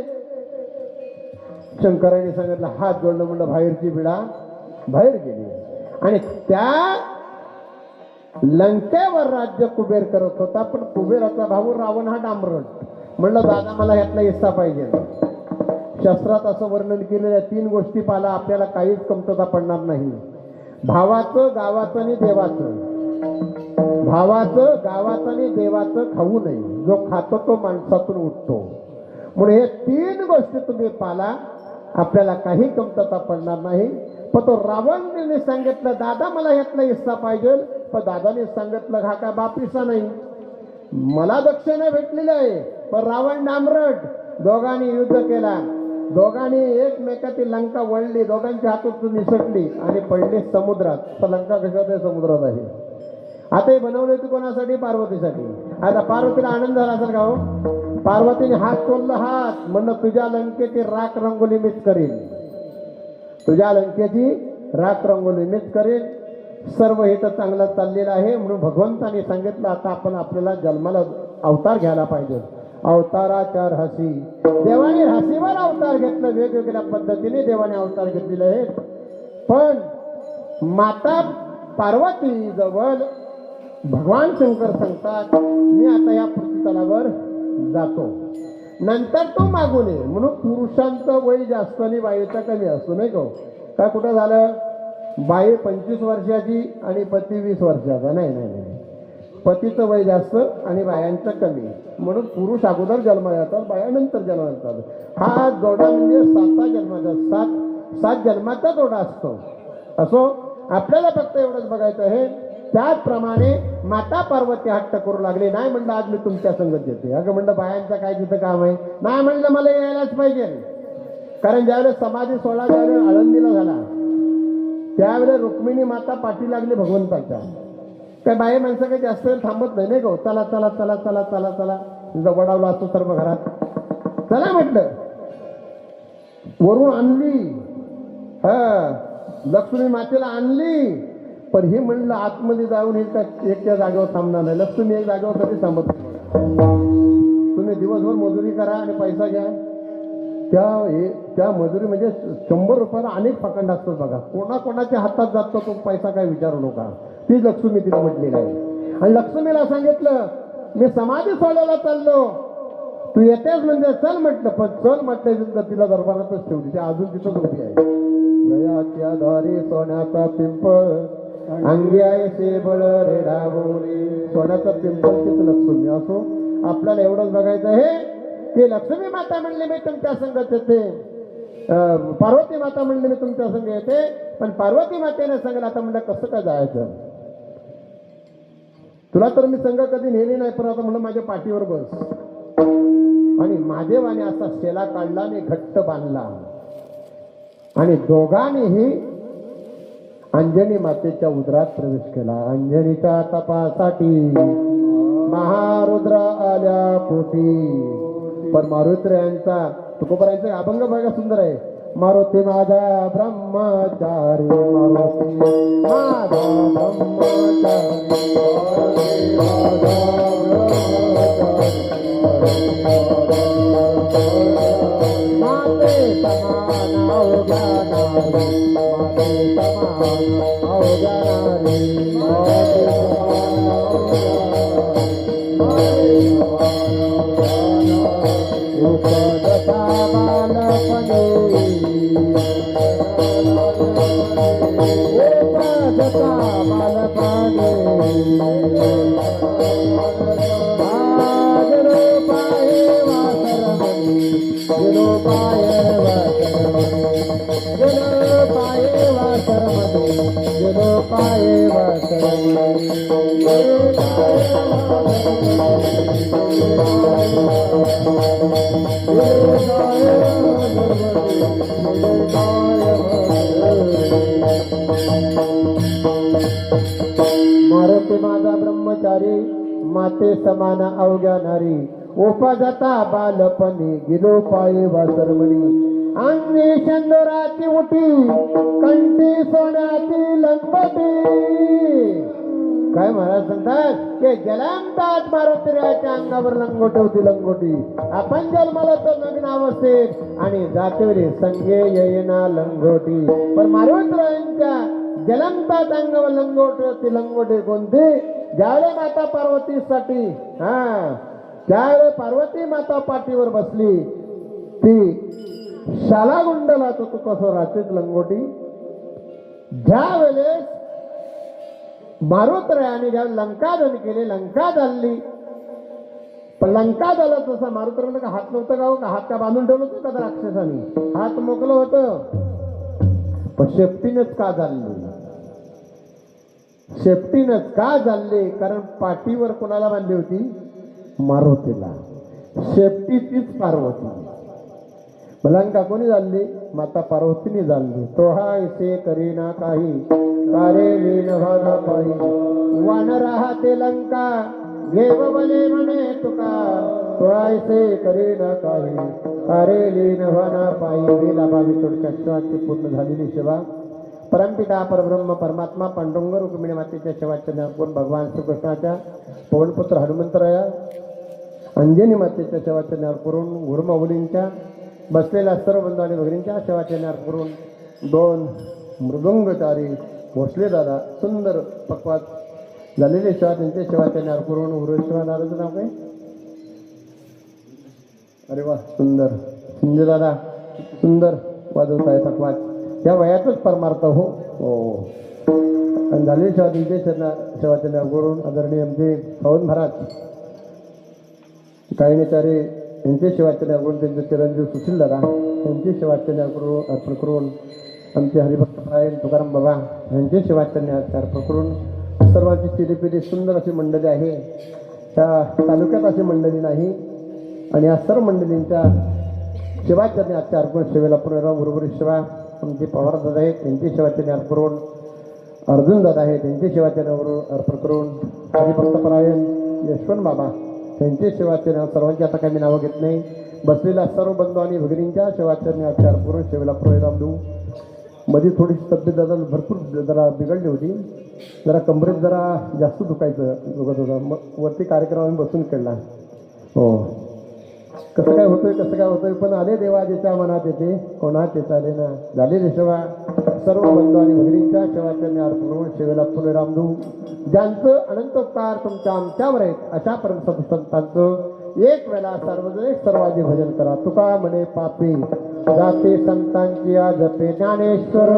शंकराने सांगितलं हात जोडलं, म्हणलं बाहेरची बिडा बाहेर गेली. आणि त्या लंकेवर राज्य कुबेर करत होता, पण कुबेराचा भाऊ रावण हा डांबरट. म्हणलं दादा मला यातला हिस्सा पाहिजे. शास्त्रात असं वर्णन केलेलं आहे, 3 गोष्टी पाला आपल्याला काहीच कमतरता पडणार नाही. भावाचं, गावाचं आणि देवाचं. भावाचं, गावाचं आणि देवाचं खाऊ नये. जो खातो तो माणसातून उठतो. म्हणून हे 3 गोष्टी तुम्ही पाला, आपल्याला काही कमतरता पडणार नाही. पण तो रावणने सांगितलं दादा मला यातला हिस्सा पाहिजे. पण दादाने सांगितलं हा काय बाप नाही, मला दक्षिणा भेटलेली आहे. पण रावण डांबरट. दोघांनी युद्ध केला. दोघांनी एकमेकाची लंका वळली, दोघांच्या हातून निसटली आणि पडली समुद्रात. तर लंका कशात आहे? समुद्रात आहे. आता हे बनवले होते कोणासाठी? पार्वतीसाठी. आता पार्वतीला आनंद झाला असेल का हो? पार्वतीने हात तोडला, हात म्हणलं तुझ्या लंकेची राख रंगोली मीच करीन, तुझ्या लंकेची राख रंगोली मीच करीन. सर्व हे तर चांगलं चाललेलं आहे. म्हणून भगवंताने सांगितलं आता आपण आपल्याला जन्माला अवतार घ्यायला पाहिजे. अवताराच्या हसी, देवाने हसीवर अवतार घेतलं. वेगवेगळ्या पद्धतीने देवाने अवतार घेतलेले आहेत. पण माता पार्वती जवळ भगवान शंकर सांगतात मी आता या पृथ्वीतलावर जातो, नंतर तो मागून ये. म्हणून पुरुषांचं वय जास्त आणि बाईचा कमी असतो नाही का? काय कुठं झालं? बाई 25 वर्षाची आणि पती 20 वर्षाचा. नाही नाही नाही, पतीचं वय जास्त आणि बायांचं कमी. म्हणून पुरुष अगोदर जन्माला येतात, बाया नंतर जन्माला येतात. हा जोडा म्हणजे 7 जन्माचा, 7 जन्माचा जोडा असतो. असो, आपल्याला फक्त एवढंच बघायचं आहे. त्याचप्रमाणे माता पार्वती हट्ट करू लागली. नाही म्हणलं आज मी तुमच्या संगत येते. अगं म्हणलं बायांचं काय तिथं काम आहे? नाही म्हणलं मला यायलाच पाहिजे. कारण ज्यावेळेस समाधी सोहळा ज्यावेळेस आळंदीला झाला त्यावेळेस रुक्मिणी माता पाठी लागली भगवंताच्या. काय बाई माणसं काही जास्त वेळ थांबत नाही का? चला चला चला चला चला चला, वडावला असतो सर्व घरात. चला म्हटलं, वरून आणली. हा, लक्ष्मी मातेला आणली. पण हे म्हणलं आतमध्ये जाऊन एकट्या जागेवर थांबणार नाही. लक्ष्मी एक जागेवर कधी थांबत नाही. तुम्ही दिवसभर मजुरी करा आणि पैसा घ्या. त्या मजुरी म्हणजे 100 रुपयाला अनेक फकंड असतात बघा. कोणाकोणाच्या हातात जातो तो पैसा काय विचारू नका. ती लक्ष्मी तिला म्हटलेली आहे. आणि लक्ष्मीला सांगितलं मी समाधी सोडायला चाललो, तू येतेस म्हणजे चल म्हटलं. पण चल म्हटलं तिला दरबारातच ठेवली. ती अजून तिथंच उभी आहे. गयाच्या दारी सोन्याचा पिंपळ, अंगी आहे बळ रेडावली. सोन्याचा पिंपळ तीच लक्ष्मी. असो, आपल्याला एवढंच बघायचं आहे की लक्ष्मी माता म्हणले मी तुमच्या संगत येते, पार्वती माता म्हणले मी तुमच्या संग येते. पण पार्वती मातेने सांगितलं आता म्हणलं कसं काय जायचं? तुला तर मी संघ कधी नेली नाही, पण आता म्हणलं माझ्या पाठीवर बस. आणि महादेवाने असा शेला काढला आणि घट्ट बांधला. आणि दोघांनीही अंजनी मातेच्या उदरात प्रवेश केला. अंजनीच्या तपासाठी महारुद्र आल्या पोटी. पण मारुती यांचा तुकोबरायांचा अभंग बघा सुंदर आहे. मारुती माझा ब्रह्मचारी, मारुती माझा ब्रह्मचारी, माते समान अवघ्यानारी, माते समान अवघ्यानारी, मारुती माझा ब्रह्मचारी, माते समान अवघ्या नारी. उपजाता बालपणी गेलो पाये वासरमणी. अंगी शंदराची उठी, कंठी सोन्याची लंगोटी. काय महाराज सांगतात की जलमतात मारुतीराच्या अंगावर लंगोटी होती लंगोटी. आपण जन्माला तो नग्न अवस्थेत आणि जातीवरी संगे येईना लंगोटी. पण मारुतीरायांच्या जलमतात अंगावर लंगोटी होती लंगोटी कोणती? ज्यावेळेला माता पार्वतीसाठी त्यावेळेला पार्वती माता पाठीवर बसली ती शाला गुंडला तो कसं राहतेच लंगोटी. ज्या वेळेस मारुतरायाने ज्या लंकादहन केले लंका झाली. पण लंका झाला तसा मारुतरायाने का हात नव्हतं का हात का बांधून ठेवलं होतं का राक्षसाने? हात मोकलं होतं. पण शेपटीनच का झाली? शेपटीनच का झाले? कारण पाठीवर कोणाला बांधली होती? मारुतीला. शेपटी तीच पार्वती. लंका कोणी झाली? माता पार्वतीने झाली. तो हा इसे करीना काही कारे लीन व्हाना पाही. वानर राहते लंका घेव बले म्हणे तुका. तो ऐसे करीना काही कारे लीन व्हाना पाही. वेला बावी थोडक्यात पूर्ण झालेली सेवा परमपिता परब्रह्म परमात्मा पांडुरंग रुक्मिणी मातेच्या सेवाच्या ज्ञापन भगवान श्रीकृष्णाच्या पवनपुत्र हनुमंतराया अंजनी मातेच्या सेवाच्या ज्ञान करून गुरुमाऊलींच्या बसलेल्या सर्व बंधू आणि भगिनींच्या सेवाच्या ज्ञान करून दोन मृदुंगचारी भोसले दादा सुंदर पक्वात झालेले सेवा त्यांच्या सेवाच्या ज्ञान करून उर्वशिवा दादाचं नाव काय? अरे वा सुंदर संजय दादा सुंदर वाजवत आहे पक्वात या वयातच परमार्थ हो. आणि झालेली सेवा त्यांच्या सेवाच्या ज्ञान करून आदरणीय आमचे पवन महाराज कायनेचारे यांचे सेवाचर्या करून त्यांचे चिरंजीव सुशील दादा यांची सेवाचर्या करून अर्पण करून आमचे हरिभक्तरायण तुकाराम बाबा यांचे सेवाचर्या अर्पण करून सर्वांची चिरीपिरी सुंदर अशी मंडळी आहे. त्या तालुक्यात अशी मंडळी नाही. आणि या सर्व मंडळींच्या सेवाचर्या आजच्या अर्पण सेवेला पुनराव बरोबर सेवा आमचे पवार दादा आहेत त्यांची सेवाचर्या अर्पण करून अर्जुन दादा आहेत त्यांची सेवाचर्यावरून अर्पण करून हरिभक्तपरायण यशवंत बाबा त्यांची सेवाचरण सर्वांची आता काही मी नावं घेत नाही. बसलेल्या सर्व बंधू आणि भगिनींच्या सेवाचरणे आचार पूर्ण सेवेला प्रोग्राम देऊ. मध्ये थोडीशी तब्येत दादा भरपूर जरा बिघडली होती. जरा कमरेत जरा जास्त दुखत होतं. मग वरती कार्यक्रम आम्ही बसून केला. हो कसं काय होतंय पण आले देवा ज्याच्या मनात येते कोणाचे चाले ना. झालेली सेवा सर्व बंधू आणि भगिनींच्या सेवाचरणे अर्पण सेवेला पुनराम देऊ. ज्यांचं अनंत उपकार तुमच्या आमच्यावर आहेत अशा परमसंतांचं एक वेळा सार्वजनिक सर्वांचे भजन करा. तुका म्हणे पापी जाते संतांची आज जपे ज्ञानेश्वर